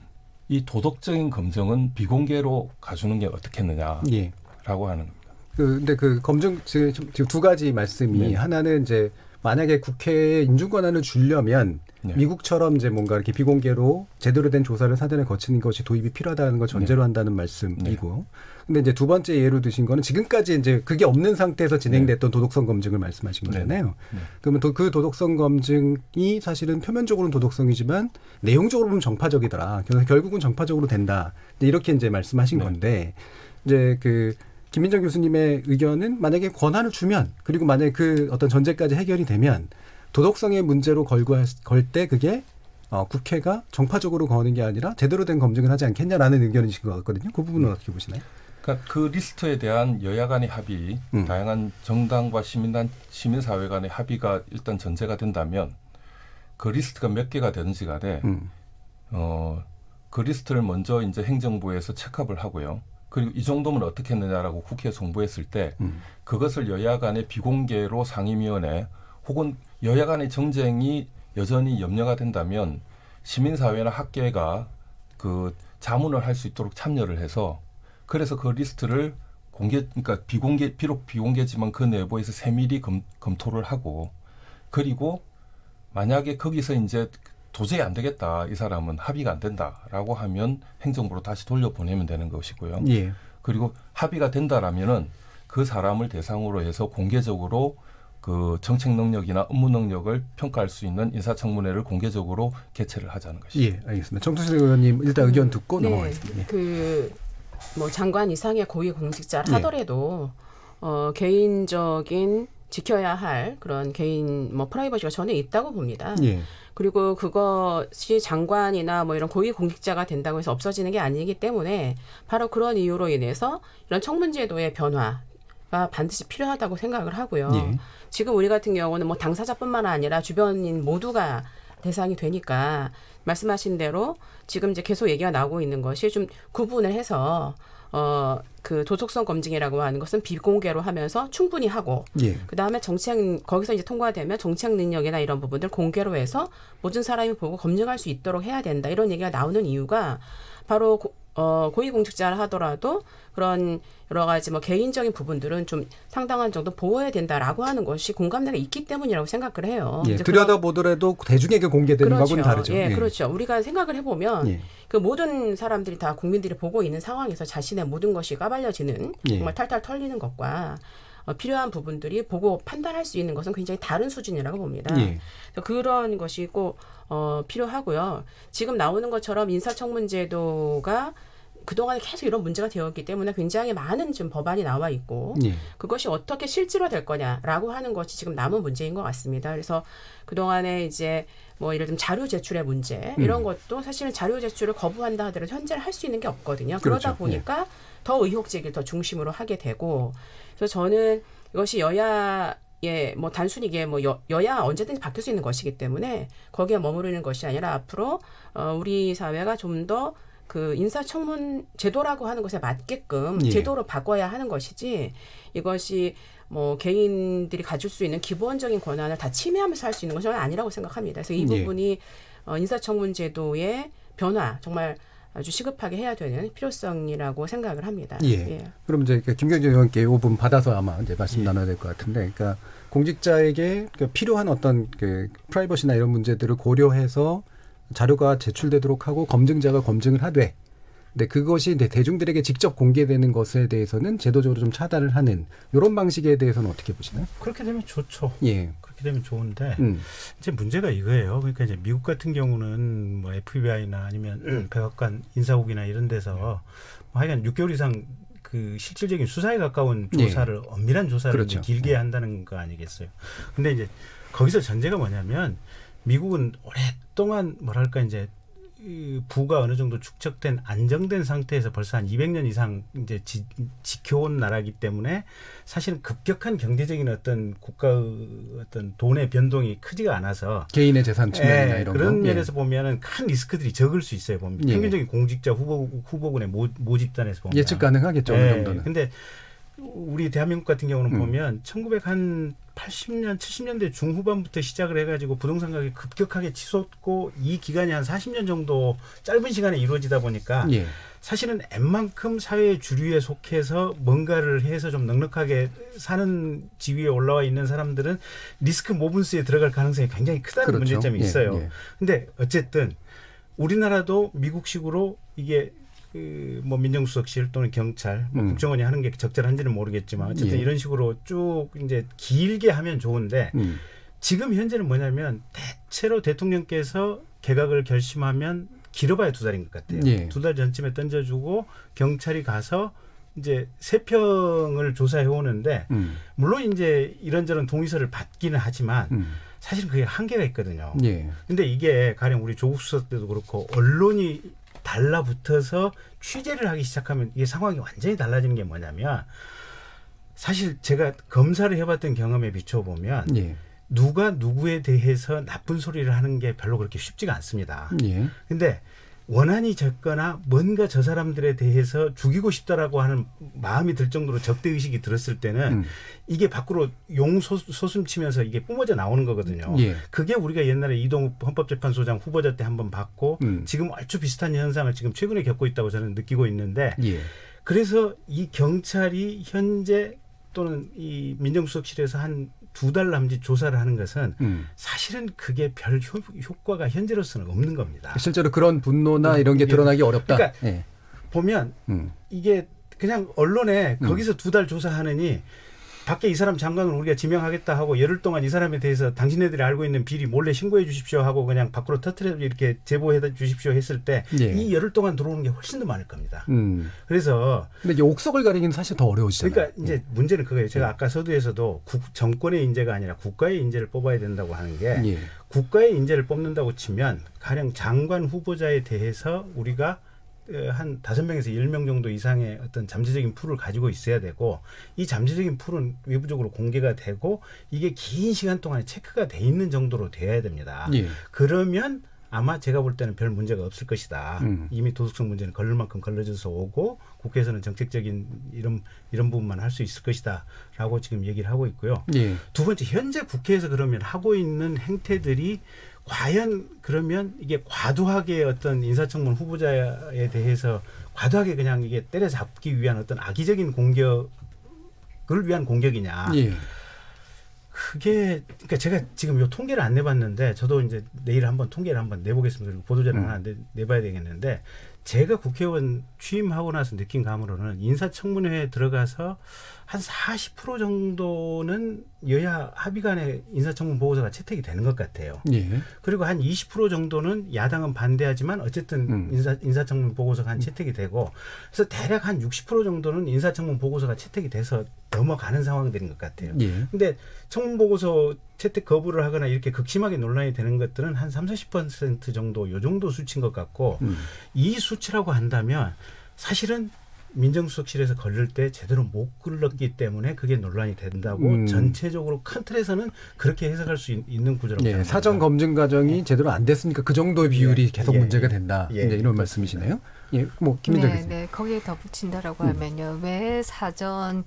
이 도덕적인 검증은 비공개로 가주는 게 어떻겠느냐라고 예. 하는 겁니다. 근데 그 검증 지금 두 가지 말씀이, 네. 하나는 이제 만약에 국회에 인준 권한을 주려면 네. 미국처럼 이제 뭔가 이렇게 비공개로 제대로 된 조사를 사전에 거치는 것이 도입이 필요하다는 걸 전제로 한다는 말씀이고, 근데 이제 두 번째 예로 드신 거는 지금까지 이제 그게 없는 상태에서 진행됐던 도덕성 검증을 말씀하신 거잖아요. 그러면 그 도덕성 검증이 사실은 표면적으로는 도덕성이지만 내용적으로 보면 정파적이더라. 그래서 결국은 정파적으로 된다. 이렇게 이제 말씀하신 건데, 이제 그 김민정 교수님의 의견은 만약에 권한을 주면, 그리고 만약에 그 어떤 전제까지 해결이 되면 도덕성의 문제로 걸 때 그게 국회가 정파적으로 거는 게 아니라 제대로 된 검증을 하지 않겠냐라는 의견이신 것 같거든요. 그 부분은 어떻게 보시나요? 그러니까 그 리스트에 대한 여야 간의 합의, 다양한 정당과 시민사회 간의 합의가 일단 전제가 된다면 그 리스트가 몇 개가 되는지 간에 그 리스트를 먼저 이제 행정부에서 체크업을 하고요. 그리고 이 정도면 어떻게 했느냐라고 국회에 송부했을 때 그것을 여야 간의 비공개로 상임위원회 혹은 여야 간의 정쟁이 여전히 염려가 된다면 시민사회나 학계가 그 자문을 할 수 있도록 참여를 해서 그래서 그 리스트를 그러니까 비록 비공개지만 그 내부에서 세밀히 검토를 하고 그리고 만약에 거기서 이제 도저히 안 되겠다. 이 사람은 합의가 안 된다라고 하면 행정부로 다시 돌려보내면 되는 것이고요. 예. 그리고 합의가 된다라면은 그 사람을 대상으로 해서 공개적으로 그 정책 능력이나 업무 능력을 평가할 수 있는 인사청문회를 공개적으로 개최를 하자는 것이죠. 예, 알겠습니다. 정투실 의원님 일단 의견 듣고 네, 넘어가겠습니다. 뭐 장관 이상의 고위공직자를 예. 하더라도 개인적인 지켜야 할 그런 개인 프라이버시가 저는 있다고 봅니다. 예. 그리고 그것이 장관이나 뭐 이런 고위공직자가 된다고 해서 없어지는 게 아니기 때문에 바로 그런 이유로 인해서 이런 청문제도의 변화가 반드시 필요하다고 생각을 하고요. 예. 지금 우리 같은 경우는 뭐 당사자뿐만 아니라 주변인 모두가 대상이 되니까 말씀하신 대로 지금 이제 계속 얘기가 나오고 있는 것이 좀 구분을 해서 그 도덕성 검증이라고 하는 것은 비공개로 하면서 충분히 하고 예. 그다음에 거기서 이제 통과되면 정책 능력이나 이런 부분들 공개로 해서 모든 사람이 보고 검증할 수 있도록 해야 된다. 이런 얘기가 나오는 이유가 바로 고위공직자를 하더라도 그런 여러 가지 개인적인 부분들은 좀 상당한 정도 보호해야 된다라고 하는 것이 공감대가 있기 때문이라고 생각을 해요. 예, 들여다보더라도 대중에게 공개되는 그렇죠. 거하고는 다르죠. 예, 그렇죠. 우리가 생각을 해보면 그 모든 사람들이 다 국민들이 보고 있는 상황에서 자신의 모든 것이 까발려지는 정말 탈탈 털리는 것과 필요한 부분들이 보고 판단할 수 있는 것은 굉장히 다른 수준이라고 봅니다. 그래서 그런 것이 꼭 필요하고요. 지금 나오는 것처럼 인사청문제도가 그동안에 계속 이런 문제가 되었기 때문에 굉장히 많은 지금 법안이 나와 있고 그것이 어떻게 실질화될 거냐라고 하는 것이 지금 남은 문제인 것 같습니다. 그래서 그동안에 이제 뭐 예를 들면 자료 제출의 문제 이런 것도 사실은 자료 제출을 거부한다 하더라도 현재는 할 수 있는 게 없거든요. 그렇죠. 그러다 보니까 더 의혹 제기를 더 중심으로 하게 되고 그래서 저는 이것이 여야의 뭐 단순히 이게 뭐 여야 언제든지 바뀔 수 있는 것이기 때문에 거기에 머무르는 것이 아니라 앞으로 우리 사회가 좀 더 그 인사청문 제도라고 하는 것에 맞게끔 제도로 바꿔야 하는 것이지 이것이 뭐 개인들이 가질 수 있는 기본적인 권한을 다 침해하면서 할 수 있는 것은 아니라고 생각합니다. 그래서 이 부분이 인사청문 제도의 변화 정말 아주 시급하게 해야 되는 필요성이라고 생각을 합니다. 그럼 이제 김경진 의원께 이 부분 받아서 아마 이제 말씀 나눠야 될 것 같은데, 그러니까 공직자에게 필요한 어떤 그 프라이버시나 이런 문제들을 고려해서 자료가 제출되도록 하고 검증자가 검증을 하되, 근데 그것이 대중들에게 직접 공개되는 것에 대해서는 제도적으로 좀 차단을 하는 이런 방식에 대해서는 어떻게 보시나요? 그렇게 되면 좋죠. 예. 그렇게 되면 좋은데 이제 문제가 이거예요. 그러니까 이제 미국 같은 경우는 뭐 FBI나 아니면 백악관 인사국이나 이런 데서 뭐 하여간 6개월 이상 그 실질적인 수사에 가까운 조사를 엄밀한 조사를 그렇죠. 길게 한다는 거 아니겠어요. 근데 이제 거기서 전제가 뭐냐면 미국은 오랫동안 뭐랄까 이제 부가 어느 정도 축적된 안정된 상태에서 벌써 한 200년 이상 이제 지켜온 나라이기 때문에 사실은 급격한 경제적인 어떤 국가의 어떤 돈의 변동이 크지가 않아서 개인의 재산 측면이나 이런 그런 거. 면에서 보면은 큰 리스크들이 적을 수 있어요. 보면 평균적인 공직자 후보군의 모집단에서 보면 예측 가능하겠죠. 어느 정도는. 근데 우리 대한민국 같은 경우는 보면 1980년, 70년대 중후반부터 시작을 해가지고 부동산 가격이 급격하게 치솟고 이 기간이 한 40년 정도 짧은 시간에 이루어지다 보니까 사실은 웬만큼 사회의 주류에 속해서 뭔가를 해서 좀 넉넉하게 사는 지위에 올라와 있는 사람들은 리스크 모분수에 들어갈 가능성이 굉장히 크다는 문제점이 있어요. 근데 어쨌든 우리나라도 미국식으로 이게 뭐 민정수석실 또는 경찰, 뭐 국정원이 하는 게 적절한지는 모르겠지만 어쨌든 이런 식으로 쭉 이제 길게 하면 좋은데 지금 현재는 뭐냐면 대체로 대통령께서 개각을 결심하면 길어봐야 2달인 것 같아요. 2달 전쯤에 던져주고 경찰이 가서 이제 세평을 조사해 오는데 물론 이제 이런저런 동의서를 받기는 하지만 사실 그게 한계가 있거든요. 예. 근데 이게 가령 우리 조국 수석 때도 그렇고 언론이 달라붙어서 취재를 하기 시작하면 이게 상황이 완전히 달라지는 게 뭐냐면 사실 제가 검사를 해봤던 경험에 비춰보면 예. 누가 누구에 대해서 나쁜 소리를 하는 게 별로 그렇게 쉽지가 않습니다. 예. 근데 원한이 적거나 뭔가 저 사람들에 대해서 죽이고 싶다라고 하는 마음이 들 정도로 적대의식이 들었을 때는 이게 밖으로 용소숨 치면서 이게 뿜어져 나오는 거거든요. 예. 그게 우리가 옛날에 이동욱 헌법재판소장 후보자 때 한번 봤고 지금 얼추 비슷한 현상을 지금 최근에 겪고 있다고 저는 느끼고 있는데 예. 그래서 이 경찰이 현재 또는 이 민정수석실에서 한 2달 남짓 조사를 하는 것은 사실은 그게 별 효과가 현재로서는 없는 겁니다. 실제로 그런 분노나 이런 게 드러나기 어렵다. 그러니까 예. 보면 이게 그냥 언론에 거기서 2달 조사하느니 밖에 이 사람 장관을 우리가 지명하겠다 하고 열흘 동안 이 사람에 대해서 당신네들이 알고 있는 비리 몰래 신고해 주십시오 하고 그냥 밖으로 터뜨려 이렇게 제보해 주십시오 했을 때 이 열흘 동안 들어오는 게 훨씬 더 많을 겁니다. 그래서 근데 이제 옥석을 가리기는 사실 더 어려우시잖아요. 그러니까 이제 문제는 그거예요. 제가 아까 서두에서도 정권의 인재가 아니라 국가의 인재를 뽑아야 된다고 하는 게 국가의 인재를 뽑는다고 치면 가령 장관 후보자에 대해서 우리가 한 5명에서 10명 정도 이상의 어떤 잠재적인 풀을 가지고 있어야 되고 이 잠재적인 풀은 외부적으로 공개가 되고 이게 긴 시간 동안에 체크가 돼 있는 정도로 돼야 됩니다. 예. 그러면 아마 제가 볼 때는 별 문제가 없을 것이다. 이미 도덕성 문제는 걸릴 만큼 걸러져서 오고 국회에서는 정책적인 이런 부분만 할 수 있을 것이다 라고 지금 얘기를 하고 있고요. 예. 두 번째 현재 국회에서 그러면 하고 있는 행태들이 과연 그러면 이게 과도하게 어떤 인사청문 후보자에 대해서 과도하게 그냥 이게 때려잡기 위한 어떤 악의적인 공격을 위한 공격이냐. 예. 그게 그러니까 제가 지금 요 통계를 안 내봤는데 저도 이제 내일 한번 통계를 한번 내보겠습니다. 그리고 보도자료를 하나 내봐야 되겠는데 제가 국회의원 취임하고 나서 느낀 감으로는 인사청문회에 들어가서 한 40% 정도는 여야 합의 간의 인사청문 보고서가 채택이 되는 것 같아요. 예. 그리고 한 20% 정도는 야당은 반대하지만 어쨌든 인사청문 보고서가 한 채택이 되고 그래서 대략 한 60% 정도는 인사청문 보고서가 채택이 돼서 넘어가는 상황들인 것 같아요. 근데 청문 보고서 채택 거부를 하거나 이렇게 극심하게 논란이 되는 것들은 한 30-40% 정도 요 정도 수치인 것 같고 이 수치라고 한다면 사실은 민정수석실에서 걸릴 때 제대로 못 걸렀기 때문에 그게 논란이 된다고 전체적으로 큰 틀에서는 그렇게 해석할 수 있는 구조라고 예, 사전 검증 과정이 제대로 안 됐으니까 그 정도의 비율이 계속 문제가 된다. 이제 이런 말씀이시네요. 예, 뭐 김민정 교수님. 네, 거기에 덧붙인다라고 하면요. 왜 사전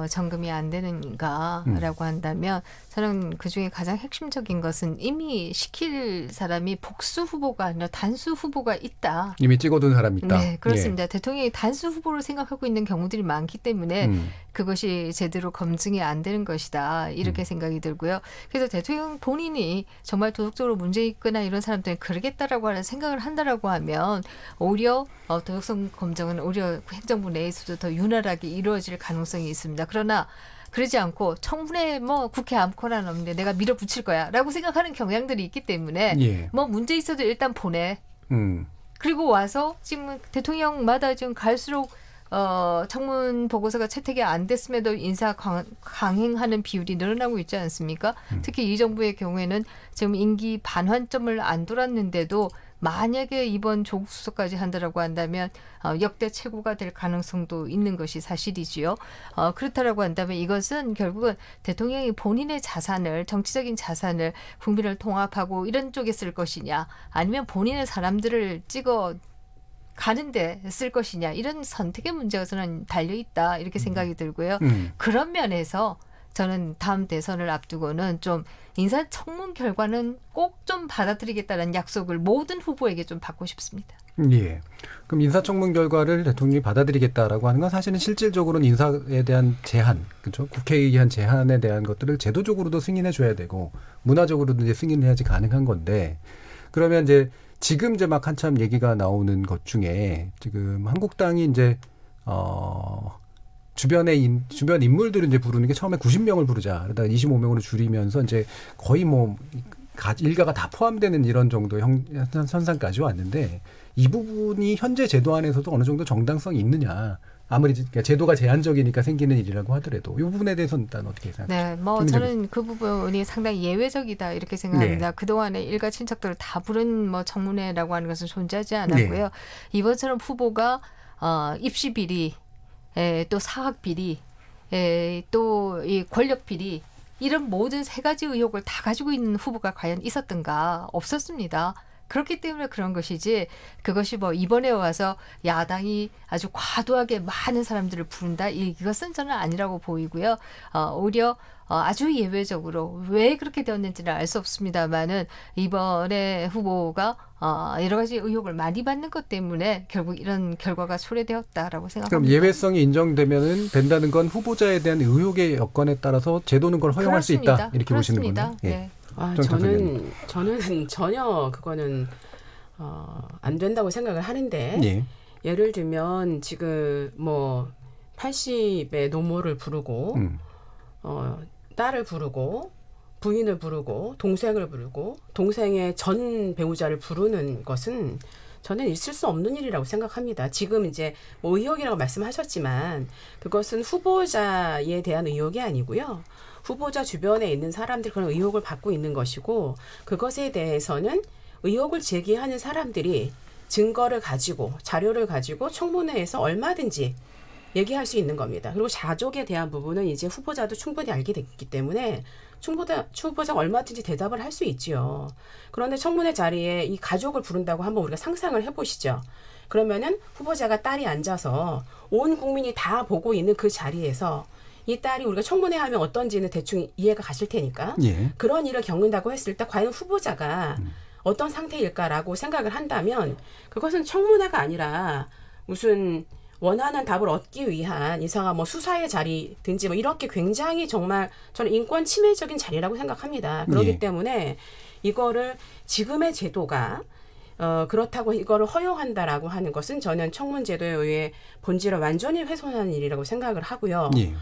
점검이 안 되는가라고 한다면 저는 그중에 가장 핵심적인 것은 이미 시킬 사람이 복수 후보가 아니라 단수 후보가 있다. 이미 찍어둔 사람이 있다. 네, 그렇습니다. 대통령이 단수 후보를 생각하고 있는 경우들이 많기 때문에 그것이 제대로 검증이 안 되는 것이다. 이렇게 생각이 들고요. 그래서 대통령 본인이 정말 도덕적으로 문제 있거나 이런 사람들은 그러겠다라고 하는 생각을 한다라고 하면 오히려 도덕성 검증은 오히려 행정부 내에서도 더 윤활하게 이루어질 가능성이 있습니다. 그러나 그러지 않고 청문회 뭐 국회 아무거나 넣는데 내가 밀어붙일 거야 라고 생각하는 경향들이 있기 때문에 뭐 문제 있어도 일단 보내. 그리고 와서 지금 대통령마다 지금 갈수록 청문 보고서가 채택이 안 됐음에도 인사 강행하는 비율이 늘어나고 있지 않습니까? 특히 이 정부의 경우에는 지금 임기 반환점을 안 돌았는데도 만약에 이번 조국 수석까지 한다라고 한다면 역대 최고가 될 가능성도 있는 것이 사실이지요. 그렇다라고 한다면 이것은 결국은 대통령이 본인의 자산을 정치적인 자산을 국민을 통합하고 이런 쪽에 쓸 것이냐 아니면 본인의 사람들을 찍어 가는데 쓸 것이냐 이런 선택의 문제가 저는 달려있다 이렇게 생각이 들고요. 그런 면에서 저는 다음 대선을 앞두고는 좀 인사청문 결과는 꼭 좀 받아들이겠다는 약속을 모든 후보에게 좀 받고 싶습니다. 예. 그럼 인사청문 결과를 대통령이 받아들이겠다라고 하는 건 사실은 실질적으로는 인사에 대한 제한, 그렇죠? 국회에 의한 제한에 대한 것들을 제도적으로도 승인해 줘야 되고 문화적으로도 이제 승인해야지 가능한 건데 그러면 이제 지금 이제 막 한참 얘기가 나오는 것 중에 지금 한국당이 이제 주변 인물들을 이제 부르는 게 처음에 90명을 부르자 그러다가 25명으로 줄이면서 이제 거의 뭐 일가가 다 포함되는 이런 정도의 현상까지 왔는데 이 부분이 현재 제도 안에서도 어느 정도 정당성이 있느냐 아무리 제도가 제한적이니까 생기는 일이라고 하더라도 이 부분에 대해서는 일단 어떻게 생각하세요? 네, 뭐 저는 그 부분이 상당히 예외적이다 이렇게 생각합니다. 네. 그동안에 일가 친척들을 다 부른 뭐 청문회라고 하는 것은 존재하지 않았고요. 네. 이번처럼 후보가 입시 비리, 또 사학 비리, 또 이 권력 비리 이런 모든 세 가지 의혹을 다 가지고 있는 후보가 과연 있었던가? 없었습니다. 그렇기 때문에 그런 것이지 그것이 뭐 이번에 와서 야당이 아주 과도하게 많은 사람들을 부른다 이것은 저는 아니라고 보이고요. 오히려 아주 예외적으로 왜 그렇게 되었는지는 알 수 없습니다만은 이번에 후보가 여러 가지 의혹을 많이 받는 것 때문에 결국 이런 결과가 초래되었다라고 생각합니다. 그럼 예외성이 인정되면은 된다는 건 후보자에 대한 의혹의 여건에 따라서 제도는 걸 허용할 그렇습니다. 수 있다 이렇게 보시는 거네요. 예. 네. 저는 전혀 그거는 안 된다고 생각을 하는데 예. 예를 들면 지금 뭐 80의 노모를 부르고 딸을 부르고 부인을 부르고 동생을 부르고 동생의 전 배우자를 부르는 것은 저는 있을 수 없는 일이라고 생각합니다. 지금 이제 뭐 의혹이라고 말씀하셨지만 그것은 후보자에 대한 의혹이 아니고요. 후보자 주변에 있는 사람들이 그런 의혹을 받고 있는 것이고 그것에 대해서는 의혹을 제기하는 사람들이 증거를 가지고 자료를 가지고 청문회에서 얼마든지 얘기할 수 있는 겁니다. 그리고 가족에 대한 부분은 이제 후보자도 충분히 알게 됐기 때문에 후보자가 얼마든지 대답을 할 수 있지요. 그런데 청문회 자리에 이 가족을 부른다고 한번 우리가 상상을 해보시죠. 그러면은 후보자가 딸이 앉아서 온 국민이 다 보고 있는 그 자리에서 이 딸이 우리가 청문회 하면 어떤지는 대충 이해가 가실 테니까 예. 그런 일을 겪는다고 했을 때 과연 후보자가 어떤 상태일까라고 생각을 한다면 그것은 청문회가 아니라 무슨 원하는 답을 얻기 위한 이상한 뭐 수사의 자리든지 뭐 이렇게 굉장히 정말 저는 인권 침해적인 자리라고 생각합니다. 그렇기 때문에 이거를 지금의 제도가 그렇다고 이거를 허용한다라고 하는 것은 저는 청문제도의 본질을 완전히 훼손하는 일이라고 생각을 하고요. 예.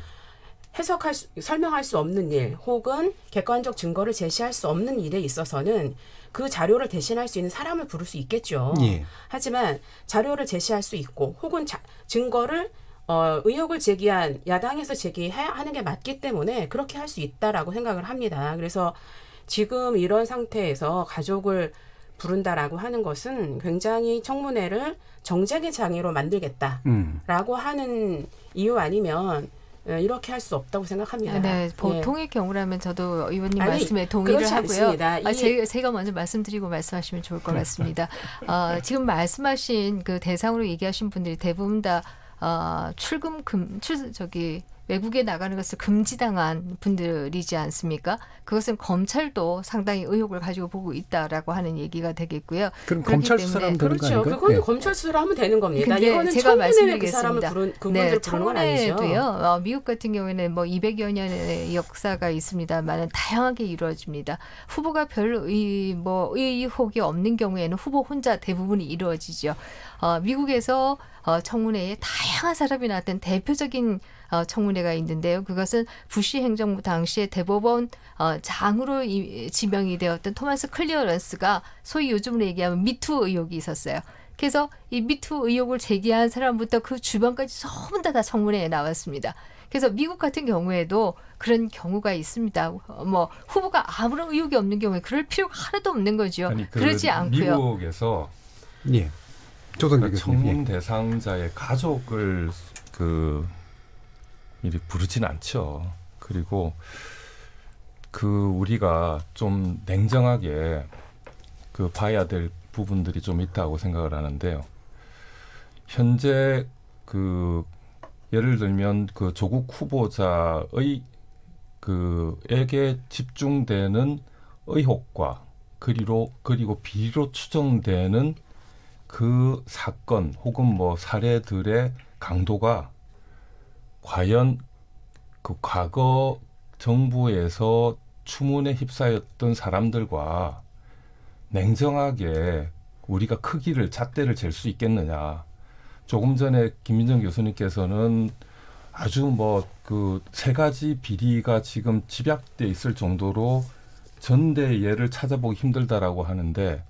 설명할 수 없는 일 혹은 객관적 증거를 제시할 수 없는 일에 있어서는 그 자료를 대신할 수 있는 사람을 부를 수 있겠죠. 예. 하지만 자료를 제시할 수 있고 혹은 증거를 의혹을 제기한 야당에서 제기하는 게 맞기 때문에 그렇게 할 수 있다라고 생각을 합니다. 그래서 지금 이런 상태에서 가족을 부른다라고 하는 것은 굉장히 청문회를 정쟁의 장애로 만들겠다라고 하는 이유 아니면 이렇게 할 수 없다고 생각합니다. 네, 보통의 경우라면 저도 의원님 말씀에 동의를 그렇지 하고요. 않습니다. 제가 먼저 말씀드리고 말씀하시면 좋을 것 같습니다. 지금 말씀하신 그 대상으로 얘기하신 분들이 대부분 다 외국에 나가는 것을 금지당한 분들이지 않습니까? 그것은 검찰도 상당히 의혹을 가지고 보고 있다라고 하는 얘기가 되겠고요. 그럼 검찰 수사를 하면 되는 거 아닌가요? 그거는 네. 검찰 수사를 하면 되는 겁니다. 이거는 제가 청문회에 그 사람을 그분들 부르는 건 아니죠. 청문회도요. 미국 같은 경우에는 뭐 200여 년의 역사가 있습니다만 다양하게 이루어집니다. 후보가 별 의혹이 없는 경우에는 후보 혼자 대부분이 이루어지죠. 미국에서 청문회에 다양한 사람이 나왔던 대표적인 청문회가 있는데요. 그것은 부시 행정부 당시에 대법원 장으로 지명이 되었던 토마스 클리어런스가 소위 요즘으로 얘기하면 미투 의혹이 있었어요. 그래서 이 미투 의혹을 제기한 사람부터 그 주변까지 전부 다 청문회에 나왔습니다. 그래서 미국 같은 경우에도 그런 경우가 있습니다. 뭐 후보가 아무런 의혹이 없는 경우에 그럴 필요가 하나도 없는 거죠. 그러지 않고요. 미국에서 청문 대상자의 가족을 이리 부르진 않죠. 그리고 우리가 좀 냉정하게 봐야 될 부분들이 좀 있다고 생각을 하는데요. 현재 예를 들면 조국 후보자의 에게 집중되는 의혹과 그리고 비리로 추정되는 그 사건 혹은 뭐 사례들의 강도가 과연 과거 정부에서 추문에 휩싸였던 사람들과 냉정하게 우리가 잣대를 잴 수 있겠느냐. 조금 전에 김민정 교수님께서는 아주 세 가지 비리가 지금 집약돼 있을 정도로 전대 예를 찾아보기 힘들다라고 하는데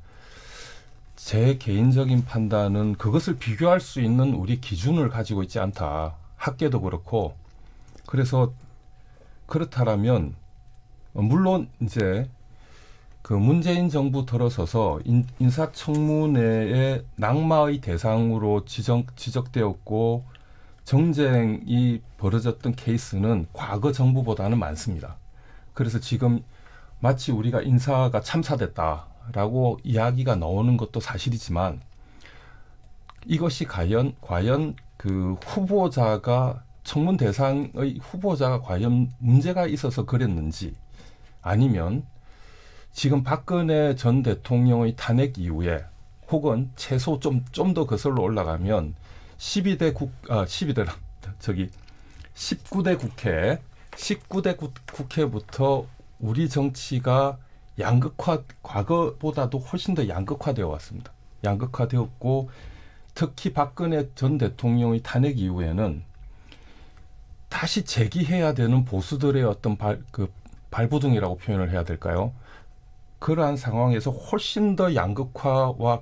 제 개인적인 판단은 그것을 비교할 수 있는 우리 기준을 가지고 있지 않다. 학계도 그렇고. 그래서 그렇다라면 물론 이제 그 문재인 정부 들어서서 인사청문회의 낙마의 대상으로 지적되었고 정쟁이 벌어졌던 케이스는 과거 정부보다는 많습니다. 그래서 지금 마치 우리가 인사가 참사됐다라고 이야기가 나오는 것도 사실이지만 이것이 과연 그 후보자가 청문 대상의 후보자가 과연 문제가 있어서 그랬는지 아니면 지금 박근혜 전 대통령의 탄핵 이후에 혹은 최소 좀 더 거슬러 올라가면 19대 국회부터 우리 정치가 과거보다도 훨씬 더 양극화되어 왔습니다. 양극화되었고 특히 박근혜 전 대통령의 탄핵 이후에는 다시 재기해야 되는 보수들의 어떤 발부둥이라고 표현을 해야 될까요? 그러한 상황에서 훨씬 더 양극화와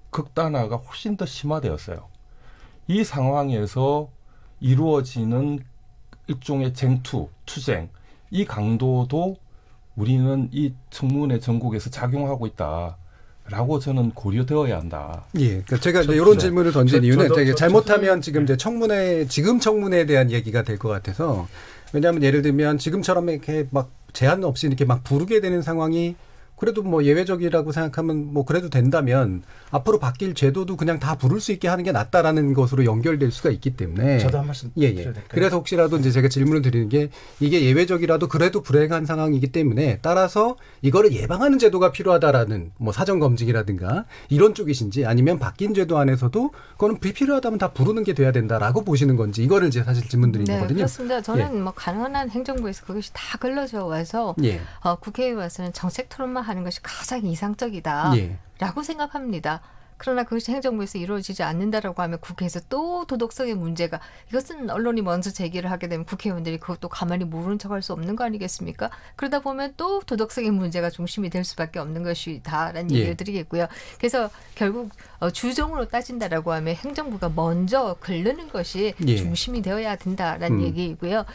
극단화가 훨씬 더 심화되었어요. 이 상황에서 이루어지는 일종의 투쟁, 이 강도도 우리는 이 청문회 전국에서 작용하고 있다라고 저는 고려되어야 한다. 예, 그러니까 제가 이제 이런 질문을 던진 이유는 잘못하면 지금 이제 청문회에 대한 얘기가 될 것 같아서 왜냐하면 예를 들면 지금처럼 이렇게 막 제한 없이 이렇게 막 부르게 되는 상황이 그래도 뭐 예외적이라고 생각하면 뭐 그래도 된다면 앞으로 바뀔 제도도 그냥 다 부를 수 있게 하는 게 낫다라는 것으로 연결될 수가 있기 때문에 저도 한 말씀 드려도 될까요? 그래서 혹시라도 이제 제가 질문을 드리는 게 이게 예외적이라도 그래도 불행한 상황이기 때문에 따라서 이거를 예방하는 제도가 필요하다라는 뭐 사전 검증이라든가 이런 쪽이신지 아니면 바뀐 제도 안에서도 그거는 불필요하다면 다 부르는 게 돼야 된다라고 보시는 건지 이거를 이제 사실 질문 드린 거거든요. 그렇습니다. 저는 뭐 가능한 한 행정부에서 그것이 다 걸러져 와서 국회에 와서는 정책 토론만 하는 것이 가장 이상적이다라고 생각합니다. 그러나 그것이 행정부에서 이루어지지 않는다라고 하면 국회에서 또 도덕성의 문제가 이것은 언론이 먼저 제기를 하게 되면 국회의원들이 그것도 가만히 모르는 척할 수 없는 거 아니겠습니까? 그러다 보면 또 도덕성의 문제가 중심이 될 수밖에 없는 것이다라는 얘기를 드리겠고요. 그래서 결국 주종으로 따진다라고 하면 행정부가 먼저 걸르는 것이 중심이 되어야 된다라는 얘기이고요.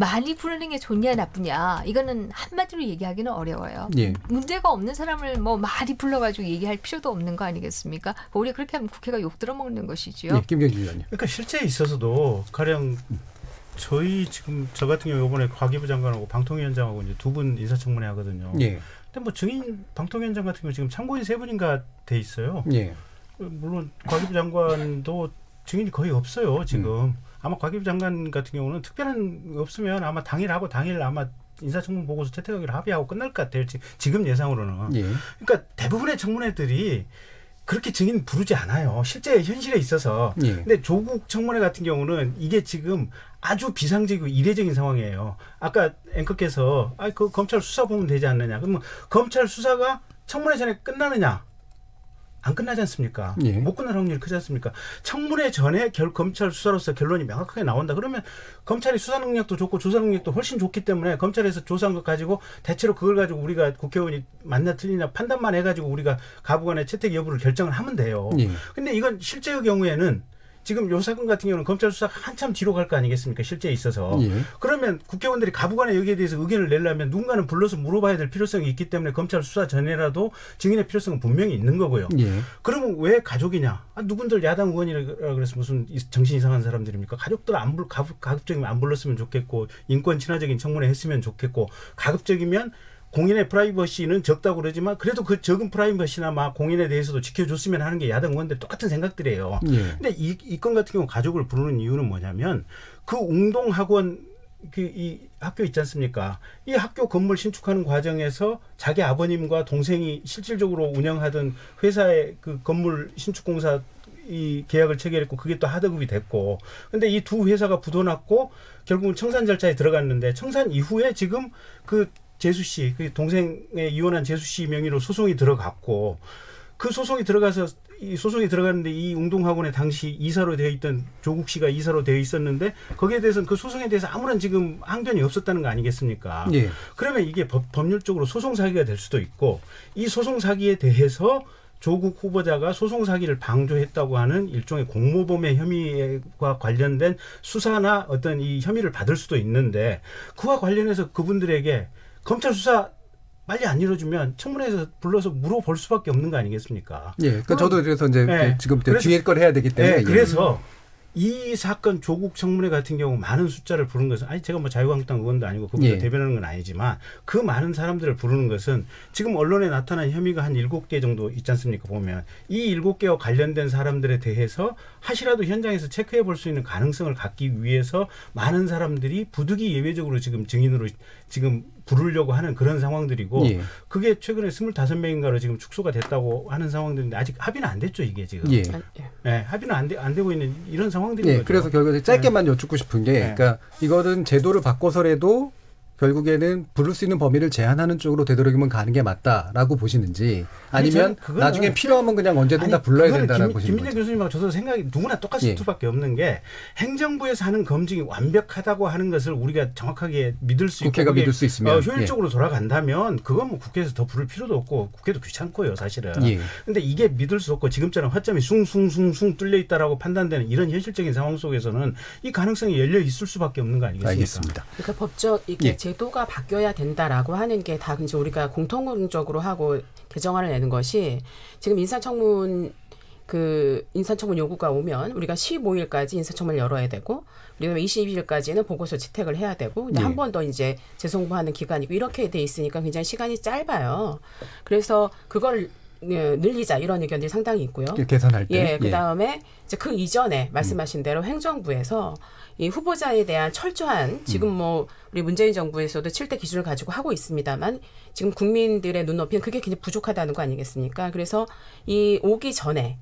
많이 부르는 게 좋냐 나쁘냐 이거는 한마디로 얘기하기는 어려워요. 문제가 없는 사람을 뭐 많이 불러가지고 얘기할 필요도 없는 거 아니겠습니까? 오히려 그렇게 하면 국회가 욕 들어먹는 것이지요. 김경진 의원님. 그러니까 실제에 있어서도 가령 저 같은 경우 이번에 과기부 장관하고 방통위원장하고 이제 두 분 인사청문회 하거든요. 근데 뭐 증인 방통위원장 같은 경우 지금 참고인 3분인가 돼 있어요. 물론 과기부 장관도 증인이 거의 없어요 지금. 아마 과기부 장관 같은 경우는 특별한 없으면 아마 당일 아마 인사청문 보고서 채택하기로 합의하고 끝날 것 같아요. 지금 예상으로는. 그러니까 대부분의 청문회들이 그렇게 증인 부르지 않아요. 실제 현실에 있어서. 근데 조국 청문회 같은 경우는 이게 지금 아주 비상적이고 이례적인 상황이에요. 아까 앵커께서 그 검찰 수사 보면 되지 않느냐. 그러면 검찰 수사가 청문회 전에 끝나느냐. 안 끝나지 않습니까? 못 끝날 확률이 크지 않습니까? 청문회 전에 검찰 수사로서 결론이 명확하게 나온다. 그러면 검찰이 수사 능력도 좋고 조사 능력도 훨씬 좋기 때문에 검찰에서 조사한 것 가지고 대체로 그걸 가지고 우리가 국회의원이 맞나 틀리냐 판단만 해가지고 우리가 가부간의 채택 여부를 결정을 하면 돼요. 근데 이건 실제의 경우에는 지금 요 사건 같은 경우는 검찰 수사가 한참 뒤로 갈 거 아니겠습니까? 실제에 있어서. 그러면 국회의원들이 가부간에 여기에 대해서 의견을 내려면 누군가는 불러서 물어봐야 될 필요성이 있기 때문에 검찰 수사 전에라도 증인의 필요성은 분명히 있는 거고요. 그러면 왜 가족이냐? 누군들 야당 의원이라 그래서 무슨 정신 이상한 사람들입니까? 가족들 가급적이면 안 불렀으면 좋겠고 인권 친화적인 청문회 했으면 좋겠고 가급적이면 공인의 프라이버시는 적다고 그러지만 그래도 그 적은 프라이버시나 막 공인에 대해서도 지켜줬으면 하는 게 야당 의원들 똑같은 생각들이에요. 근데 이 건 같은 경우 가족을 부르는 이유는 뭐냐면 그 웅동학원 이 학교 있지 않습니까? 이 학교 건물 신축하는 과정에서 자기 아버님과 동생이 실질적으로 운영하던 회사의 그 건물 신축공사 이 계약을 체결했고 그게 또 하드급이 됐고 근데 이 두 회사가 부도났고 결국은 청산 절차에 들어갔는데 청산 이후에 지금 그 재수 씨, 그 동생의 이혼한 재수 씨 명의로 소송이 들어갔고 그 소송이 들어갔는데 이 웅동학원에 당시 이사로 되어 있던 조국 씨가 이사로 되어 있었는데 거기에 대해서는 그 소송에 대해서 아무런 지금 항변이 없었다는 거 아니겠습니까? 그러면 이게 법률적으로 소송 사기가 될 수도 있고 이 소송 사기에 대해서 조국 후보자가 소송 사기를 방조했다고 하는 일종의 공모범의 혐의와 관련된 수사나 어떤 이 혐의를 받을 수도 있는데 그와 관련해서 그분들에게 검찰 수사 빨리 안 이루어지면 청문회에서 불러서 물어볼 수밖에 없는 거 아니겠습니까? 예, 그러니까 저도 그래서 이제 지금 뒤에 걸 해야 되기 때문에. 그래서 이 사건 조국 청문회 같은 경우 많은 숫자를 부른 것은 제가 뭐 자유한국당 의원도 아니고 그분을 대변하는 건 아니지만 그 많은 사람들을 부르는 것은 지금 언론에 나타난 혐의가 한 7개 정도 있지 않습니까? 보면 이 7개와 관련된 사람들에 대해서 하시라도 현장에서 체크해 볼 수 있는 가능성을 갖기 위해서 많은 사람들이 부득이 예외적으로 지금 증인으로 지금 부르려고 하는 그런 상황들이고 그게 최근에 25명인가로 지금 축소가 됐다고 하는 상황들인데 아직 합의는 안 됐죠, 이게 지금. 합의는 안 되고 있는 이런 상황들인 거죠. 그래서 결국에 짧게만 여쭙고 싶은 게 그러니까 이거는 제도를 바꿔서라도 결국에는 부를 수 있는 범위를 제한하는 쪽으로 되도록이면 가는 게 맞다라고 보시는지 아니면 나중에 필요하면 그냥 언제든 다 불러야 된다라고 보시는 김민재 교수님하고 저도 생각이 누구나 똑같을 수밖에 없는 게 행정부에서 하는 검증이 완벽하다고 하는 것을 우리가 정확하게 믿을 수 있고 국회가 믿을 수 있으면 효율적으로 돌아간다면 그건 뭐 국회에서 더 부를 필요도 없고 국회도 귀찮고요, 사실은. 근데 이게 믿을 수 없고 지금처럼 허점이 숭숭숭숭 뚫려 있다라고 판단되는 이런 현실적인 상황 속에서는 이 가능성이 열려 있을 수밖에 없는 거 아니겠습니까? 알겠습니다. 그러니까 법적 이게 제도가 바뀌어야 된다라고 하는 게 다 이제 우리가 공통적으로 하고 개정안을 내는 것이 지금 인사청문 요구가 오면 우리가 15일까지 인사청문을 열어야 되고 그리고 22일까지는 보고서 채택을 해야 되고 한 번 더 이제 재송부하는 기간이고 이렇게 돼 있으니까 굉장히 시간이 짧아요. 그래서 그걸 늘리자 이런 의견들이 상당히 있고요. 계산할 때. 그다음에 이제 그 이전에 말씀하신 대로 행정부에서 이 후보자에 대한 철저한 지금 뭐 우리 문재인 정부에서도 7대 기준을 가지고 하고 있습니다만 지금 국민들의 눈높이는 그게 굉장히 부족하다는 거 아니겠습니까? 그래서 이 오기 전에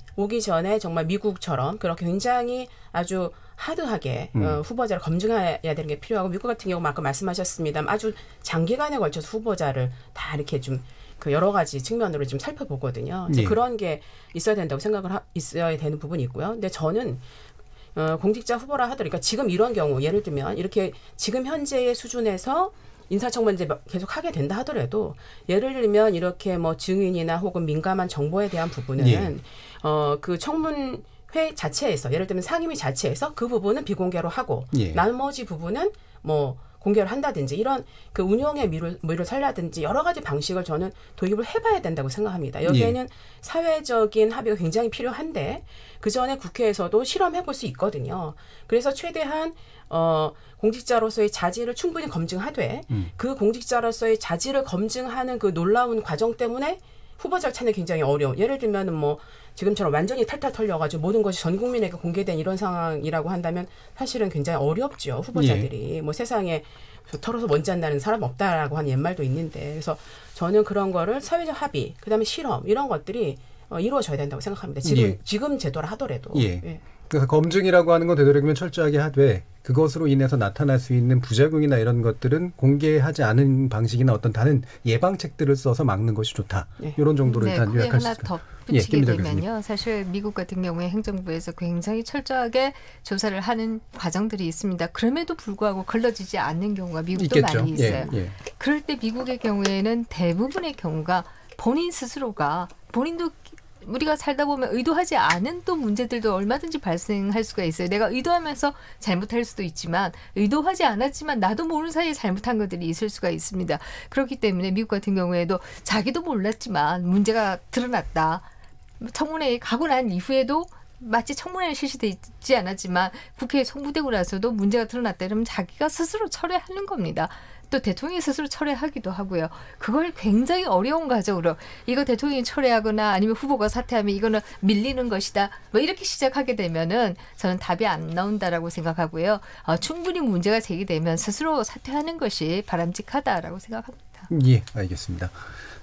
정말 미국처럼 그렇게 굉장히 아주 하드하게 후보자를 검증해야 되는 게 필요하고 미국 같은 경우 아까 말씀하셨습니다만 아주 장기간에 걸쳐서 후보자를 다 이렇게 좀 그 여러 가지 측면으로 좀 살펴보거든요. 이제 그런 게 있어야 된다고 있어야 되는 부분이 있고요. 근데 저는 공직자 후보라 하더라도 그러니까 지금 이런 경우 예를 들면 이렇게 지금 현재의 수준에서 인사청문 이제 계속 하게 된다 하더라도 예를 들면 이렇게 뭐 증인이나 혹은 민감한 정보에 대한 부분은 그 청문회 자체에서 예를 들면 상임위 자체에서 그 부분은 비공개로 하고 나머지 부분은 뭐 공개를 한다든지 이런 그 운영의 미를 살라든지 여러 가지 방식을 저는 도입을 해봐야 된다고 생각합니다. 여기에는 사회적인 합의가 굉장히 필요한데 그 전에 국회에서도 실험해볼 수 있거든요. 그래서 최대한 공직자로서의 자질을 충분히 검증하되 그 공직자로서의 자질을 검증하는 그 놀라운 과정 때문에 후보자를 찾는 굉장히 어려운. 예를 들면은 뭐 지금처럼 완전히 탈탈 털려가지고 모든 것이 전 국민에게 공개된 이런 상황이라고 한다면 사실은 굉장히 어렵죠. 후보자들이 뭐 세상에 털어서 먼지 안 나는 사람 없다라고 하는 옛말도 있는데 그래서 저는 그런 거를 사회적 합의, 그다음에 실험 이런 것들이 이루어져야 된다고 생각합니다. 지금 제도라 하더라도. 그래서 검증이라고 하는 건 되도록이면 철저하게 하되 그것으로 인해서 나타날 수 있는 부작용이나 이런 것들은 공개하지 않은 방식이나 어떤 다른 예방책들을 써서 막는 것이 좋다. 이런 정도로 일단 요약할 수 있습니다. 하나 덧붙이게 되면요. 사실 미국 같은 경우에 행정부에서 굉장히 철저하게 조사를 하는 과정들이 있습니다. 그럼에도 불구하고 걸러지지 않는 경우가 미국도 있겠죠. 많이 있어요. 그럴 때 미국의 경우에는 대부분의 경우가 본인 스스로가 본인도 우리가 살다 보면 의도하지 않은 또 문제들도 얼마든지 발생할 수가 있어요. 내가 의도하면서 잘못할 수도 있지만 의도하지 않았지만 나도 모르는 사이에 잘못한 것들이 있을 수가 있습니다. 그렇기 때문에 미국 같은 경우에도 자기도 몰랐지만 문제가 드러났다. 청문회에 가고 난 이후에도 마치 청문회는 실시되어 있지 않았지만 국회에 송부되고 나서도 문제가 드러났다. 이러면 자기가 스스로 철회하는 겁니다. 또 대통령이 스스로 철회하기도 하고요. 그걸 굉장히 어려운 과정으로 이거 대통령이 철회하거나 아니면 후보가 사퇴하면 이거는 밀리는 것이다. 뭐 이렇게 시작하게 되면은 저는 답이 안 나온다라고 생각하고요. 충분히 문제가 제기되면 스스로 사퇴하는 것이 바람직하다라고 생각합니다. 예, 알겠습니다.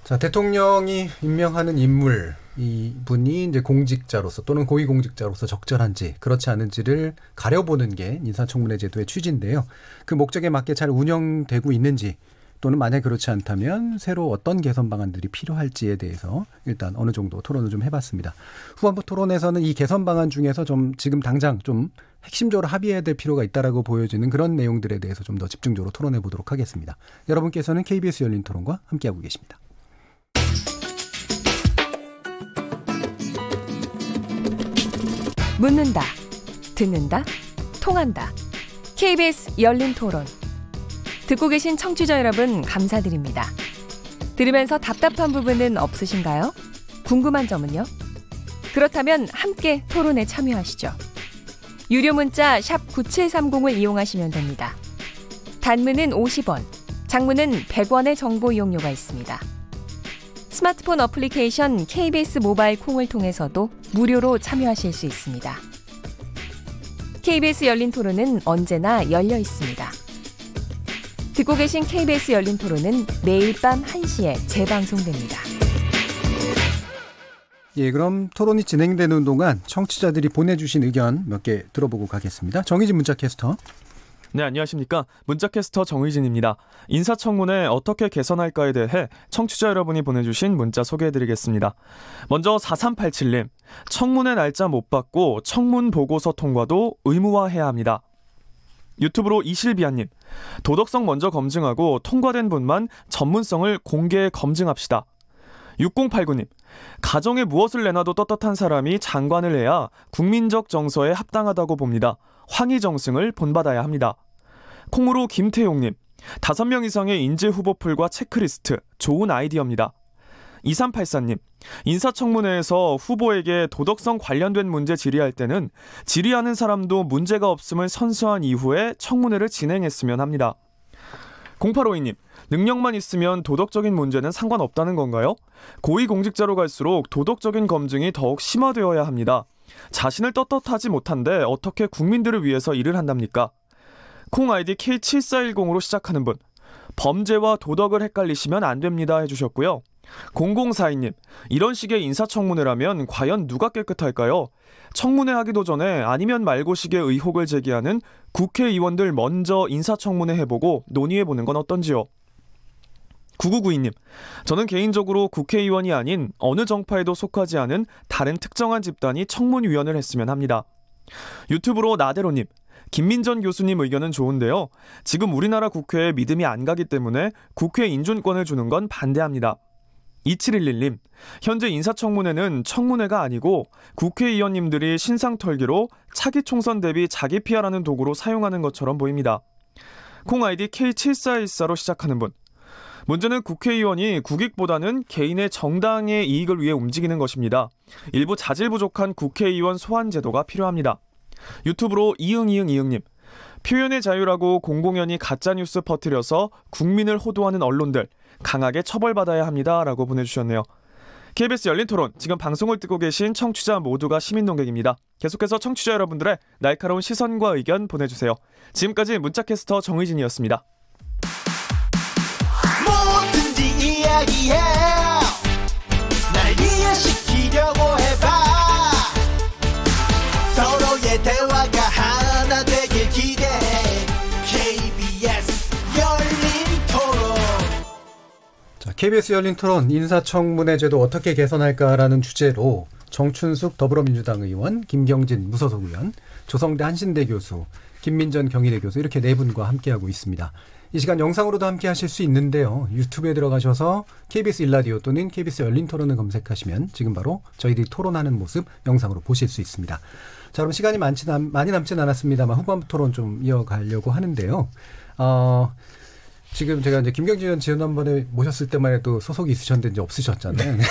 자, 대통령이 임명하는 인물 이분이 이제 공직자로서 또는 고위공직자로서 적절한지 그렇지 않은지를 가려보는 게 인사청문회 제도의 취지인데요. 그 목적에 맞게 잘 운영되고 있는지 또는 만약 그렇지 않다면 새로 어떤 개선 방안들이 필요할지에 대해서 일단 어느 정도 토론을 좀 해봤습니다. 후반부 토론에서는 이 개선 방안 중에서 좀 지금 당장 좀 핵심적으로 합의해야 될 필요가 있다라고 보여지는 그런 내용들에 대해서 좀 더 집중적으로 토론해 보도록 하겠습니다. 여러분께서는 KBS 열린 토론과 함께하고 계십니다. 묻는다, 듣는다, 통한다. KBS 열린 토론. 듣고 계신 청취자 여러분 감사드립니다. 들으면서 답답한 부분은 없으신가요? 궁금한 점은요? 그렇다면 함께 토론에 참여하시죠. 유료 문자 샵 9730을 이용하시면 됩니다. 단문은 50원, 장문은 100원의 정보 이용료가 있습니다. 스마트폰 어플리케이션 KBS 모바일 콩을 통해서도 무료로 참여하실 수 있습니다. KBS 열린 토론은 언제나 열려 있습니다. 듣고 계신 KBS 열린 토론은 매일 밤 1시에 재방송됩니다. 예, 그럼 토론이 진행되는 동안 청취자들이 보내주신 의견 몇 개 들어보고 가겠습니다. 정의진 문자캐스터. 네, 안녕하십니까. 문자캐스터 정의진입니다. 인사청문회 어떻게 개선할까에 대해 청취자 여러분이 보내주신 문자 소개해드리겠습니다. 먼저 4387님. 청문회 날짜 못 받고 청문 보고서 통과도 의무화해야 합니다. 유튜브로 이실비아님. 도덕성 먼저 검증하고 통과된 분만 전문성을 공개 검증합시다. 6089님. 가정에 무엇을 내놔도 떳떳한 사람이 장관을 해야 국민적 정서에 합당하다고 봅니다. 황희정승을 본받아야 합니다. 콩으로 김태용님. 5명 이상의 인재 후보풀과 체크리스트. 좋은 아이디어입니다. 2384님. 인사청문회에서 후보에게 도덕성 관련된 문제 질의할 때는 질의하는 사람도 문제가 없음을 선서한 이후에 청문회를 진행했으면 합니다. 0852님. 능력만 있으면 도덕적인 문제는 상관없다는 건가요? 고위공직자로 갈수록 도덕적인 검증이 더욱 심화되어야 합니다. 자신을 떳떳하지 못한데 어떻게 국민들을 위해서 일을 한답니까? 콩 아이디 K7410으로 시작하는 분. 범죄와 도덕을 헷갈리시면 안 됩니다 해주셨고요. 0042님. 이런 식의 인사청문회라면 과연 누가 깨끗할까요? 청문회 하기도 전에 아니면 말고식의 의혹을 제기하는 국회의원들 먼저 인사청문회 해보고 논의해보는 건 어떤지요? 9992님. 저는 개인적으로 국회의원이 아닌 어느 정파에도 속하지 않은 다른 특정한 집단이 청문위원을 했으면 합니다. 유튜브로 나대로님. 김민전 교수님 의견은 좋은데요. 지금 우리나라 국회에 믿음이 안 가기 때문에 국회 인준권을 주는 건 반대합니다. 2711님. 현재 인사청문회는 청문회가 아니고 국회의원님들이 신상털기로 차기 총선 대비 자기 PR하는 도구로 사용하는 것처럼 보입니다. 콩 아이디 K7414로 시작하는 분. 문제는 국회의원이 국익보다는 개인의 정당의 이익을 위해 움직이는 것입니다. 일부 자질 부족한 국회의원 소환 제도가 필요합니다. 유튜브로 이응님. 표현의 자유라고 공공연히 가짜뉴스 퍼뜨려서 국민을 호도하는 언론들 강하게 처벌받아야 합니다 라고 보내주셨네요. KBS 열린토론, 지금 방송을 듣고 계신 청취자 모두가 시민논객입니다. 계속해서 청취자 여러분들의 날카로운 시선과 의견 보내주세요. 지금까지 문자캐스터 정의진이었습니다. 뭐든지 이야기해. 날 이해시키려고 해봐. 서로의 대화가 하나 되길 기대해. KBS 열린토론. 자, KBS 열린토론 인사청문회 제도 어떻게 개선할까라는 주제로 정춘숙 더불어민주당 의원, 김경진 무소속 의원, 조성대 한신대 교수, 김민전 경희대 교수 이렇게 네 분과 함께하고 있습니다. 이 시간 영상으로도 함께 하실 수 있는데요. 유튜브에 들어가셔서 KBS 일라디오 또는 KBS 열린토론을 검색하시면 지금 바로 저희들이 토론하는 모습 영상으로 보실 수 있습니다. 자, 그럼 시간이 많이 남진 않았습니다만 후반부 토론 좀 이어가려고 하는데요. 지금 제가 이제 김경진 의원 지난번에 모셨을 때만 해도 소속이 있으셨는데 이제 없으셨잖아요. 네.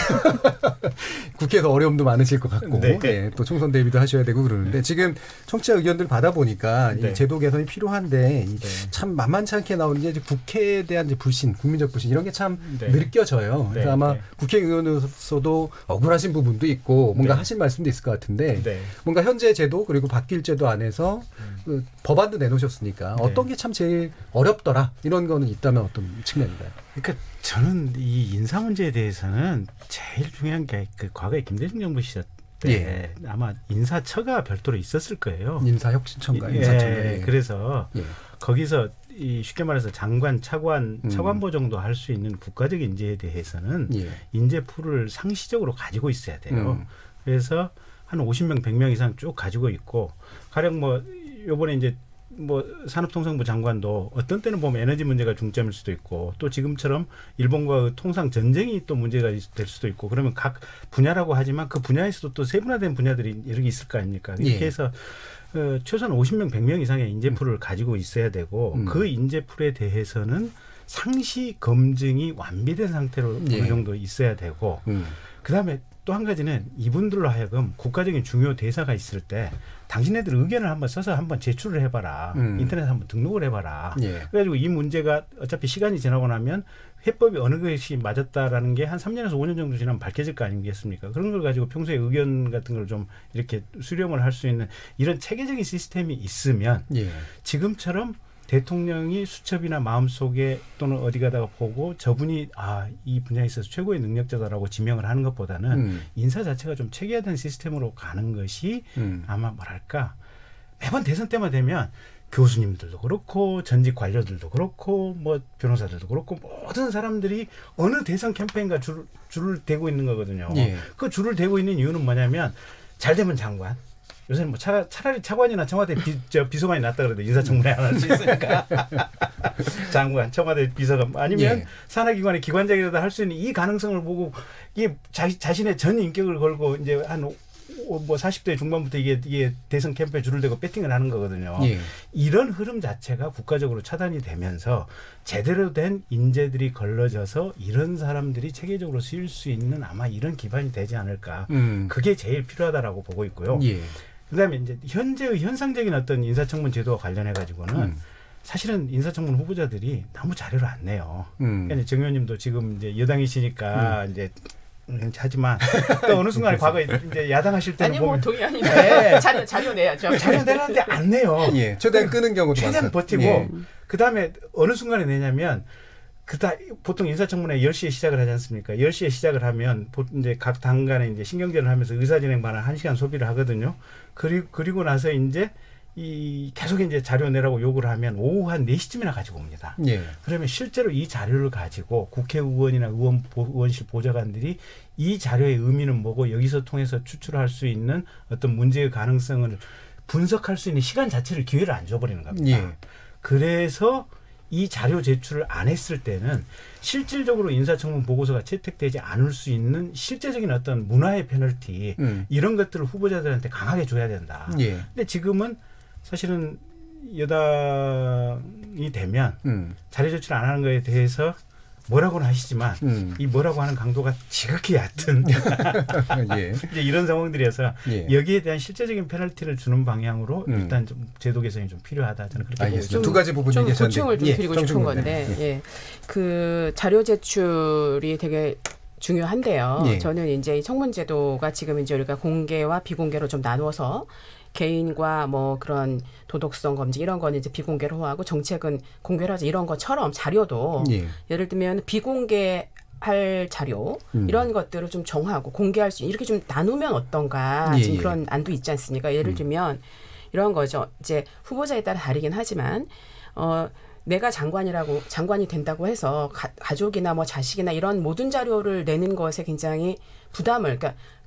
국회에서 어려움도 많으실 것 같고, 네. 네, 또 총선 대비도 하셔야 되고 그러는데 지금 청취자 의견들 받아보니까 네. 이 제도 개선이 필요한데 참 만만치 않게 나오는 게 이제 국회에 대한 이제 불신, 국민적 불신 이런 게 참 네. 느껴져요. 그래서 네. 아마 네. 국회의원으로서도 억울하신 부분도 있고 뭔가 네. 하실 말씀도 있을 것 같은데 네. 뭔가 현재 제도 그리고 바뀔 제도 안에서 그 법안도 내놓으셨으니까 네. 어떤 게 참 제일 어렵더라 이런 거는 있다면 어떤 측면인가요? 그러니까 저는 이 인사 문제에 대해서는 제일 중요한 게 그 과거에 김대중 정부 시절 때 아마 인사처가 별도로 있었을 거예요. 인사혁신처인가요? 예, 인사처인가요? 그래서 거기서 이 쉽게 말해서 장관, 차관보 정도 할 수 있는 국가적 인재에 대해서는 인재풀을 상시적으로 가지고 있어야 돼요. 그래서 한 50명, 100명 이상 쭉 가지고 있고 가령 뭐 요번에 이제 뭐 산업통상부 장관도 어떤 때는 보면 에너지 문제가 중점일 수도 있고 또 지금처럼 일본과 통상 전쟁이 또 문제가 될 수도 있고 그러면 각 분야라고 하지만 그 분야에서도 또 세분화된 분야들이 여러 개 있을 거 아닙니까? 이렇게 해서 최소한 50명, 100명 이상의 인재풀을 가지고 있어야 되고 그 인재풀에 대해서는 상시 검증이 완비된 상태로 어느 정도 있어야 되고 그다음에 또 한 가지는 이분들로 하여금 국가적인 중요 대사가 있을 때 당신네들 의견을 한번 써서 한번 제출을 해봐라. 인터넷에 한번 등록을 해봐라. 그래가지고 이 문제가 어차피 시간이 지나고 나면 해법이 어느 것이 맞았다라는 게 한 3년에서 5년 정도 지나면 밝혀질 거 아니겠습니까? 그런 걸 가지고 평소에 의견 같은 걸 좀 이렇게 수렴을 할 수 있는 이런 체계적인 시스템이 있으면 지금처럼 대통령이 수첩이나 마음속에 또는 어디 가다가 보고 저분이 이 분야에 있어서 최고의 능력자다라고 지명을 하는 것보다는 인사 자체가 좀 체계화된 시스템으로 가는 것이 아마 뭐랄까 매번 대선 때만 되면 교수님들도 그렇고 전직 관료들도 그렇고 뭐 변호사들도 그렇고 모든 사람들이 어느 대선 캠페인과 줄을 대고 있는 거거든요. 그 줄을 대고 있는 이유는 뭐냐면 잘 되면 장관. 요새는 뭐 차라리 차관이나 청와대 비서관이 낫다 그래도 인사청문회 안 할 수 있으니까 장관, 청와대 비서관 아니면 산하기관의 기관장이라도 할 수 있는 이 가능성을 보고 이게 자신의 전 인격을 걸고 이제 한 뭐 40대 중반부터 이게 대선 캠페인에 줄을 대고 배팅을 하는 거거든요. 이런 흐름 자체가 국가적으로 차단이 되면서 제대로 된 인재들이 걸러져서 이런 사람들이 체계적으로 쓰일 수 있는 아마 이런 기반이 되지 않을까. 그게 제일 필요하다라고 보고 있고요. 그다음에 이제 현재의 현상적인 어떤 인사청문 제도와 관련해 가지고는 사실은 인사청문 후보자들이 너무 자료를 안 내요. 그러니까 정 의원님도 지금 이제 여당이시니까 이제 하지만 또 어느 순간에 과거에 이제 야당하실 때는 아니 보면 동의합니다. 자료 내야죠. 자료 내는데 안 내요. 최대한 끄는 경우도 최대한 많다. 버티고 그 다음에 어느 순간에 내냐면 보통 인사청문회 10시에 시작을 하지 않습니까? 10시에 시작을 하면 이제 각 당 간에 이제 신경전을 하면서 의사진행반을 1시간 소비를 하거든요. 그리고 나서 이제 계속 이제 자료 내라고 요구를 하면 오후 한 4시쯤이나 가지고 옵니다. 그러면 실제로 이 자료를 가지고 국회의원이나 의원실 보좌관들이 이 자료의 의미는 뭐고 여기서 통해서 추출할 수 있는 어떤 문제의 가능성을 분석할 수 있는 시간 자체를 기회를 안 줘버리는 겁니다. 그래서 이 자료 제출을 안 했을 때는 실질적으로 인사청문 보고서가 채택되지 않을 수 있는 실제적인 어떤 문화의 페널티 이런 것들을 후보자들한테 강하게 줘야 된다. 근데 지금은 사실은 여당이 되면 자료 제출 안 하는 거에 대해서 뭐라고는 하시지만 이 뭐라고 하는 강도가 지극히 얕은 이제 이런 상황들이어서 여기에 대한 실제적인 페널티를 주는 방향으로 일단 좀 제도 개선이 좀 필요하다 저는 그렇게 보고 있습니다. 두 가지 부분 좀 얘기하셨는데 보충을 좀 드리고 싶은 건데 그 자료 제출이 되게 중요한데요. 저는 이제 이 청문제도가 지금 이제 우리가 공개와 비공개로 좀 나누어서 개인과 뭐 그런 도덕성 검증 이런 거는 이제 비공개로 하고 정책은 공개로 하자 이런 것처럼 자료도 예를 들면 비공개할 자료 이런 것들을 좀 정하고 공개할 수 이렇게 좀 나누면 어떤가 지금 그런 안도 있지 않습니까? 예를 들면 이런 거죠. 이제 후보자에 따라 다르긴 하지만 내가 장관이 된다고 해서 가족이나 뭐 자식이나 이런 모든 자료를 내는 것에 굉장히 부담을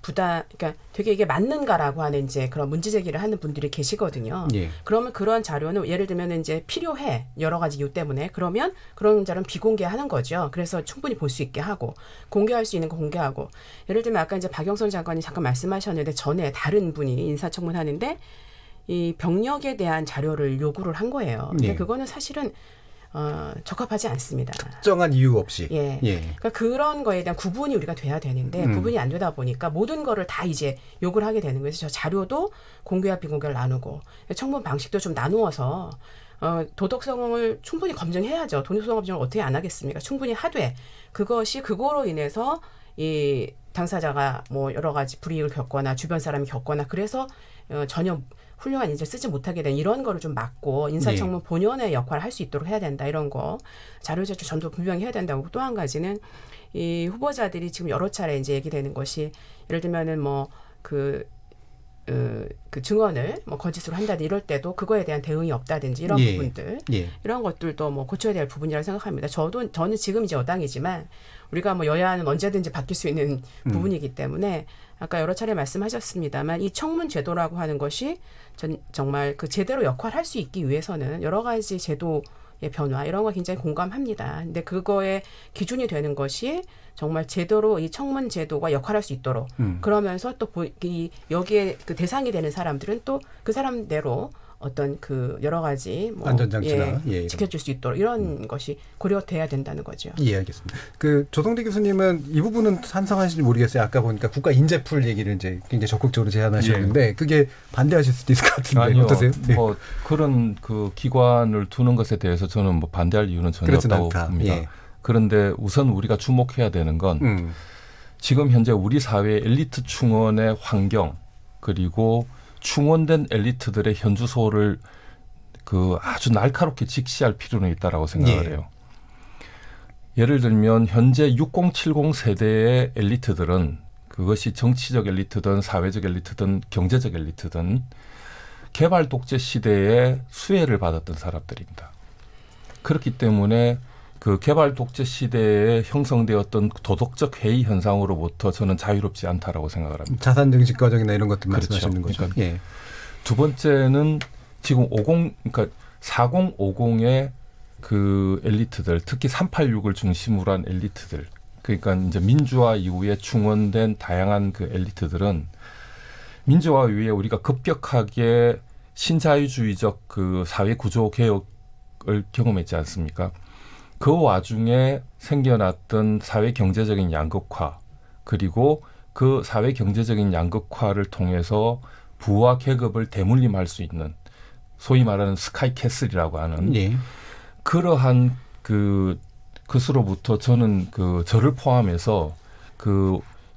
그러니까 되게 이게 맞는가라고 하는 이제 그런 문제 제기를 하는 분들이 계시거든요. 그러면 그런 자료는 예를 들면 이제 필요해 여러 가지 이유 때문에 그러면 그런 자료는 비공개하는 거죠. 그래서 충분히 볼 수 있게 하고 공개할 수 있는 거 공개하고 예를 들면 아까 이제 박영선 장관이 잠깐 말씀하셨는데 전에 다른 분이 인사청문하는데 이 병력에 대한 자료를 요구를 한 거예요. 근데 그거는 사실은 적합하지 않습니다. 특정한 이유 없이. 그러니까 그런 거에 대한 구분이 우리가 돼야 되는데 구분이 안 되다 보니까 모든 거를 다 이제 요구를 하게 되는 거예요. 그래서 저 자료도 공개와 비공개를 나누고 청문 방식도 좀 나누어서 도덕성을 충분히 검증해야죠. 도덕성 검증을 어떻게 안 하겠습니까? 충분히 하되 그거로 인해서 이 당사자가 뭐 여러 가지 불이익을 겪거나 주변 사람이 겪거나 그래서 전혀 훌륭한 인재를 쓰지 못하게 된 이런 거를 좀 막고 인사청문 본연의 역할을 할 수 있도록 해야 된다. 이런 거 자료 제출 전도 분명히 해야 된다고. 또 한 가지는 이 후보자들이 지금 여러 차례 이제 얘기되는 것이 예를 들면은 뭐 그 그 증언을 뭐 거짓으로 한다든지 이럴 때도 그거에 대한 대응이 없다든지 이런 부분들 이런 것들도 뭐 고쳐야 될 부분이라고 생각합니다. 저는 지금 이제 여당이지만 우리가 뭐 여야는 언제든지 바뀔 수 있는 부분이기 때문에 아까 여러 차례 말씀하셨습니다만 이 청문 제도라고 하는 것이 정말 그 제대로 역할할 수 있기 위해서는 여러 가지 제도의 변화 이런 거 굉장히 공감합니다. 근데 그거의 기준이 되는 것이 정말 제대로 이 청문 제도가 역할할 수 있도록 그러면서 또 여기에 그 대상이 되는 사람들은 또 그 사람대로 어떤 그 여러 가지 뭐 안전장치나 지켜줄 수 있도록 이런 것이 고려돼야 된다는 거죠. 예, 알겠습니다. 그 조성대 교수님은 이 부분은 찬성하실지 모르겠어요. 아까 보니까 국가 인재풀 얘기를 이제 굉장히 적극적으로 제안하셨는데 그게 반대하실 수도 있을 것 같은데 아니요, 어떠세요? 뭐 그런 그 기관을 두는 것에 대해서 저는 뭐 반대할 이유는 전혀 없다고 봅니다. 그런데 우선 우리가 주목해야 되는 건 지금 현재 우리 사회의 엘리트 충원의 환경 그리고 충원된 엘리트들의 현주소를 그 아주 날카롭게 직시할 필요는 있다라고 생각을 해요. 예를 들면 현재 6070 세대의 엘리트들은 그것이 정치적 엘리트든 사회적 엘리트든 경제적 엘리트든 개발 독재 시대에 수혜를 받았던 사람들입니다. 그렇기 때문에 그 개발 독재 시대에 형성되었던 도덕적 해이 현상으로부터 저는 자유롭지 않다라고 생각을 합니다. 자산 증식 과정이나 이런 것들 말씀하시는 거죠. 그러니까 두 번째는 지금 4050의 그 엘리트들, 특히 386을 중심으로 한 엘리트들, 그러니까 이제 민주화 이후에 충원된 다양한 그 엘리트들은 민주화 이후에 우리가 급격하게 신자유주의적 그 사회 구조 개혁을 경험했지 않습니까? 그 와중에 생겨났던 사회 경제적인 양극화 그리고 그 사회 경제적인 양극화를 통해서 부와 계급을 대물림할 수 있는 소위 말하는 스카이캐슬이라고 하는 그러한 그것으로부터 저는 저를 포함해서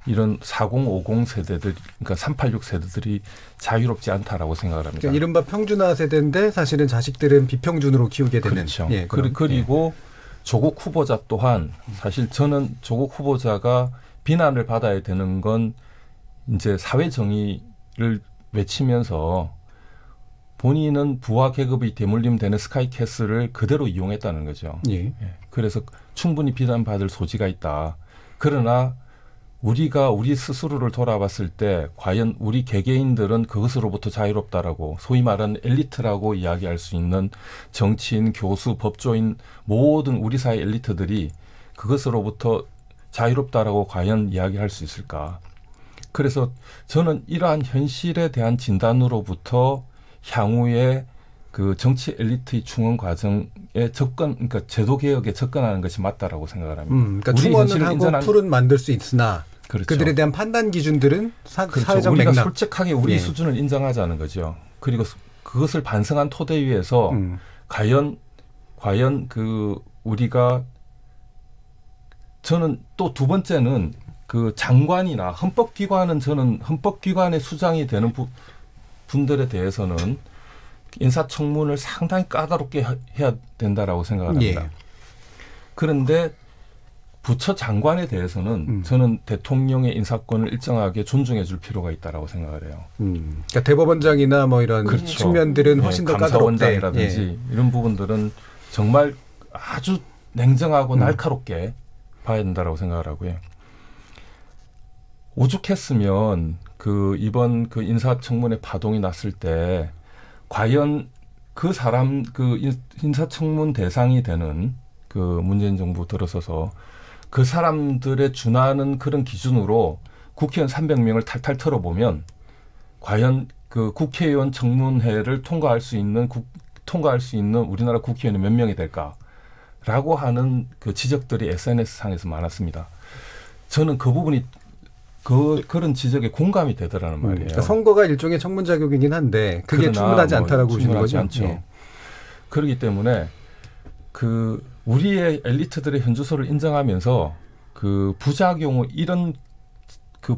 이런 4050 세대들, 그러니까 386 세대들이 자유롭지 않다라고 생각을 합니다. 그러니까 이른바 평준화 세대인데 사실은 자식들은 비평준으로 키우게 되는. 그렇죠. 그리고 조국 후보자 또한 사실 저는 조국 후보자가 비난을 받아야 되는 건 이제 사회 정의를 외치면서 본인은 부와 계급이 대물림되는 스카이캐슬을 그대로 이용했다는 거죠. 그래서 충분히 비난받을 소지가 있다. 그러나 우리가 우리 스스로를 돌아봤을 때 과연 우리 개개인들은 그것으로부터 자유롭다라고 소위 말하는 엘리트라고 이야기할 수 있는 정치인, 교수, 법조인 모든 우리 사회 엘리트들이 그것으로부터 자유롭다라고 과연 이야기할 수 있을까? 그래서 저는 이러한 현실에 대한 진단으로부터 향후에 그 정치 엘리트의 충원 과정에 그러니까 제도 개혁에 접근하는 것이 맞다라고 생각을 합니다. 그러니까 충원을 하고 풀은 만들 수 있으나 그들에 대한 판단 기준들은 사회적 우리가 맥락. 솔직하게 우리 수준을 인정하자는 거죠. 그리고 그것을 반성한 토대 위에서 과연 우리가 저는 또 두 번째는 그 장관이나 헌법기관은 저는 헌법기관의 수장이 되는 분들에 대해서는 인사청문을 상당히 까다롭게 해야 된다라고 생각을 합니다. 그런데 부처 장관에 대해서는 저는 대통령의 인사권을 일정하게 존중해 줄 필요가 있다라고 생각을 해요. 그러니까 대법원장이나 뭐 이런 측면들은 훨씬 더 까다롭다. 감사원장이라든지 이런 부분들은 정말 아주 냉정하고 날카롭게 봐야 된다라고 생각을 하고요. 오죽했으면 이번 인사청문회 파동이 났을 때 과연 그 사람 인사청문 대상이 되는 문재인 정부 들어서서 그 사람들의 준하는 그런 기준으로 국회의원 300명을 탈탈 털어보면 과연 그 국회의원 청문회를 통과할 수 있는 우리나라 국회의원이 몇 명이 될까라고 하는 그 지적들이 SNS상에서 많았습니다. 저는 그 부분이 그런 지적에 공감이 되더라는 말이에요. 그러니까 선거가 일종의 청문 자격이긴 한데 그게 충분하지 않다라고 보시는 거죠. 않죠. 그렇기 때문에 우리의 엘리트들의 현주소를 인정하면서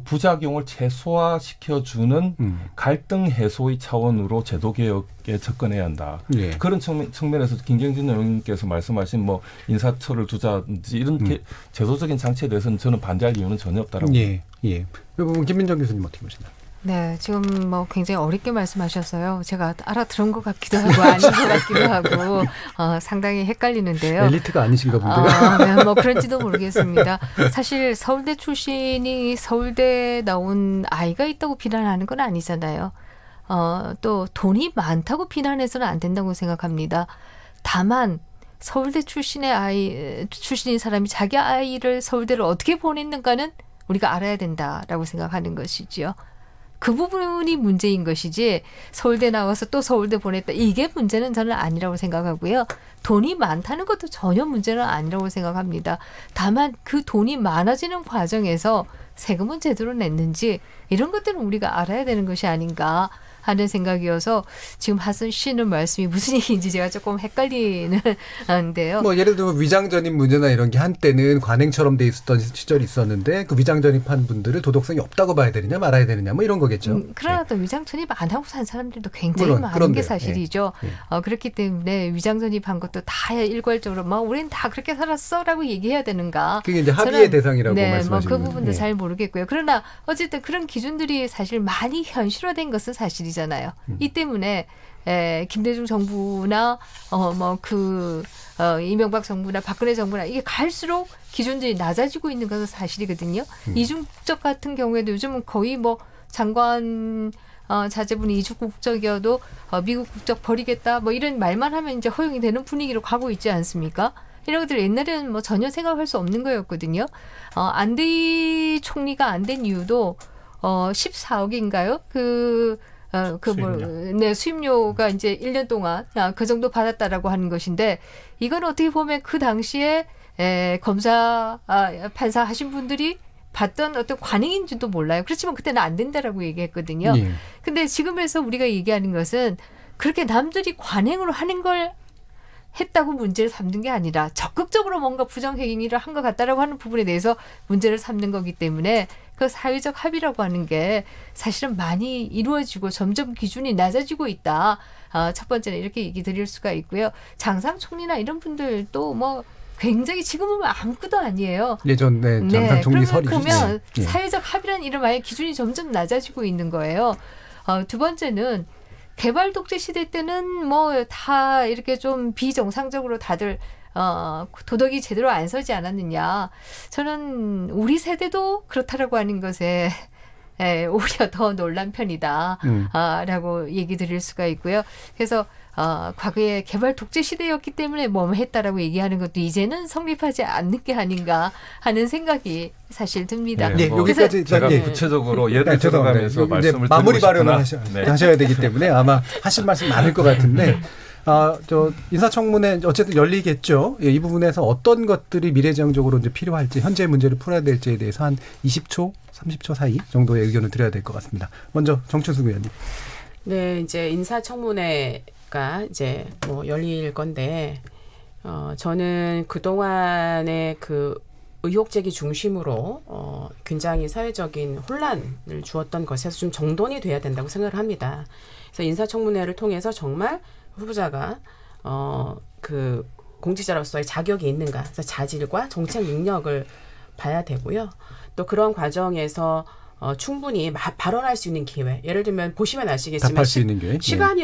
부작용을 최소화시켜주는 갈등 해소의 차원으로 제도 개혁에 접근해야 한다. 그런 측면에서 김경진 의원님께서 말씀하신 인사처를 두자든지 이런 제도적인 장치에 대해서는 저는 반대할 이유는 전혀 없다라고. 이 부분 김민정 교수님 어떻게 보시나요? 네, 지금 뭐 굉장히 어렵게 말씀하셨어요. 제가 알아들은 것 같기도 하고 아닌 것 같기도 하고 상당히 헷갈리는데요. 엘리트가 아니신가 본데요. 네, 뭐 그런지도 모르겠습니다. 사실 서울대 출신이 서울대 나온 아이가 있다고 비난하는 건 아니잖아요. 또 돈이 많다고 비난해서는 안 된다고 생각합니다. 다만 서울대 출신인 사람이 자기 아이를 서울대를 어떻게 보냈는가는 우리가 알아야 된다라고 생각하는 것이지요. 그 부분이 문제인 것이지 서울대 나와서 또 서울대 보냈다. 이게 문제는 저는 아니라고 생각하고요. 돈이 많다는 것도 전혀 문제는 아니라고 생각합니다. 다만 그 돈이 많아지는 과정에서 세금은 제대로 냈는지 이런 것들은 우리가 알아야 되는 것이 아닌가 하는 생각이어서 지금 하시는 말씀이 무슨 얘기인지 제가 조금 헷갈리는데요. 뭐 예를 들면 위장전입 문제나 이런 게 한때는 관행처럼 돼 있었던 시절이 있었는데 그 위장전입한 분들을 도덕성이 없다고 봐야 되느냐 말아야 되느냐 뭐 이런 거겠죠. 그러나 또 위장전입 안 하고 산 사람들도 굉장히 물론, 많은 그런데, 게 사실이죠. 그렇기 때문에 위장전입한 것도 다 일괄적으로 뭐 우리는 다 그렇게 살았어라고 얘기해야 되는가. 그게 이제 합의의 대상이라고 말씀하시는 그 부분도 잘 모르겠고요. 그러나 어쨌든 그런 기준들이 사실 많이 현실화된 것은 사실이잖아요. 이 때문에 김대중 정부나 이명박 정부나 박근혜 정부나 이게 갈수록 기준들이 낮아지고 있는 것은 사실이거든요. 이중국적 같은 경우에도 요즘은 거의 뭐 장관 자제분이 이중 국적이어도 미국 국적 버리겠다 뭐 이런 말만 하면 이제 허용이 되는 분위기로 가고 있지 않습니까? 이런 것들 옛날에는 뭐 전혀 생각할 수 없는 거였거든요. 안대희 총리가 안 된 이유도 14억인가요? 수임료가 이제 1년 동안 그 정도 받았다라고 하는 것인데 이건 어떻게 보면 그 당시에 검사, 판사 하신 분들이 봤던 어떤 관행인지도 몰라요. 그렇지만 그때는 안 된다라고 얘기했거든요. 근데 지금에서 우리가 얘기하는 것은 그렇게 남들이 관행으로 하는 걸 했다고 문제를 삼는 게 아니라 적극적으로 뭔가 부정행위를 한 것 같다라고 하는 부분에 대해서 문제를 삼는 거기 때문에 그 사회적 합의라고 하는 게 사실은 많이 이루어지고 점점 기준이 낮아지고 있다. 첫 번째는 이렇게 얘기 드릴 수가 있고요. 장상 총리나 이런 분들도 뭐 굉장히 지금은 아무것도 아니에요. 예전에 장상 총리 설이 그러면 사회적 합의라는 이름 아예 기준이 점점 낮아지고 있는 거예요. 두 번째는 개발 독재 시대 때는 뭐 다 이렇게 좀 비정상적으로 다들 도덕이 제대로 안 서지 않았느냐. 저는 우리 세대도 그렇다라고 하는 것에 오히려 더 놀란 편이다. 라고 얘기 드릴 수가 있고요. 그래서 과거에 개발 독재 시대였기 때문에 뭐 했다라고 얘기하는 것도 이제는 성립하지 않는 게 아닌가 하는 생각이 사실 듭니다. 네, 여기까지 제가 구체적으로 예를 들어가면서 말씀을 마무리 발언을 하셔야 되기 때문에 아마 하실 말씀 많을 것 같은데 인사청문회 어쨌든 열리겠죠. 이 부분에서 어떤 것들이 미래지향적으로 이제 필요할지 현재 문제를 풀어야 될지에 대해서 한 20초, 30초 사이 정도의 의견을 드려야 될 것 같습니다. 먼저 정춘숙 의원님. 네, 이제 인사청문회가 이제 뭐 열릴 건데 저는 그동안의 그 의혹 제기 중심으로 굉장히 사회적인 혼란을 주었던 것에서 좀 정돈이 돼야 된다고 생각을 합니다. 그래서 인사청문회를 통해서 정말 후보자가 그 공직자로서의 자격이 있는가, 그래서 자질과 정책 능력을 봐야 되고요. 또 그런 과정에서 충분히 발언할 수 있는 기회. 예를 들면 보시면 아시겠지만 답할 수 있는 기회? 시간이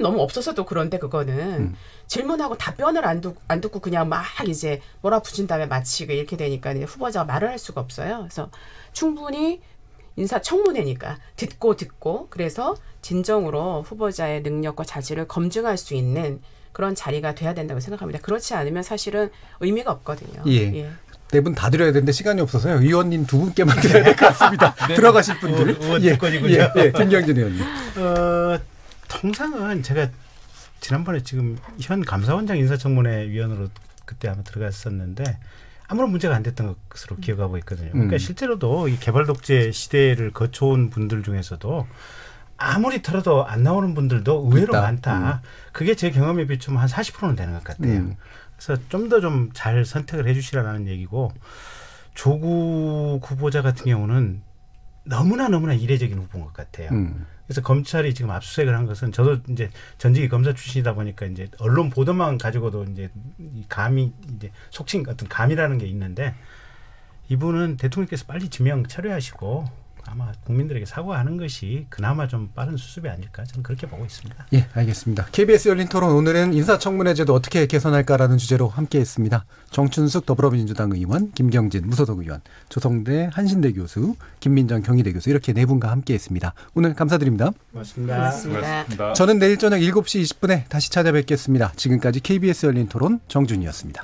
너무 없어서도 그런데 그거는 질문하고 답변을 안 듣고 그냥 막 이제 몰아붙인 다음에 마치고 이렇게 되니까 후보자가 말을 할 수가 없어요. 그래서 충분히 인사청문회니까 듣고 그래서 진정으로 후보자의 능력과 자질을 검증할 수 있는 그런 자리가 돼야 된다고 생각합니다. 그렇지 않으면 사실은 의미가 없거든요. 예. 네 분 다 드려야 되는데 시간이 없어서요. 의원님 두 분께만 드려야 될 것 같습니다. 네. 들어가실 분들. 의원권이군요. 김경진 의원님. 통상은 제가 지난번에 지금 현 감사원장 인사청문회 위원으로 그때 아마 들어갔었는데 아무런 문제가 안 됐던 것으로 기억하고 있거든요. 그러니까 실제로도 이 개발 독재 시대를 거쳐온 분들 중에서도 아무리 털어도 안 나오는 분들도 의외로 많다. 그게 제 경험에 비추면 한 40%는 되는 것 같아요. 그래서 좀 더 좀 잘 선택을 해 주시라는 얘기고 조국 후보자 같은 경우는 너무나 이례적인 후보인 것 같아요. 그래서 검찰이 지금 압수수색을 한 것은 저도 이제 전직이 검사 출신이다 보니까 이제 언론 보도만 가지고도 이제 감이 이제 속칭 어떤 감이라는 게 있는데 이분은 대통령께서 빨리 지명 철회하시고 아마 국민들에게 사과하는 것이 그나마 좀 빠른 수습이 아닐까 저는 그렇게 보고 있습니다. 예, 알겠습니다. KBS 열린 토론 오늘은 인사청문회 제도 어떻게 개선할까라는 주제로 함께했습니다. 정춘숙 더불어민주당 의원, 김경진 무소속 의원, 조성대 한신대 교수, 김민정 경희대 교수 이렇게 네 분과 함께했습니다. 오늘 감사드립니다. 고맙습니다. 저는 내일 저녁 7시 20분에 다시 찾아뵙겠습니다. 지금까지 KBS 열린 토론 정준이었습니다.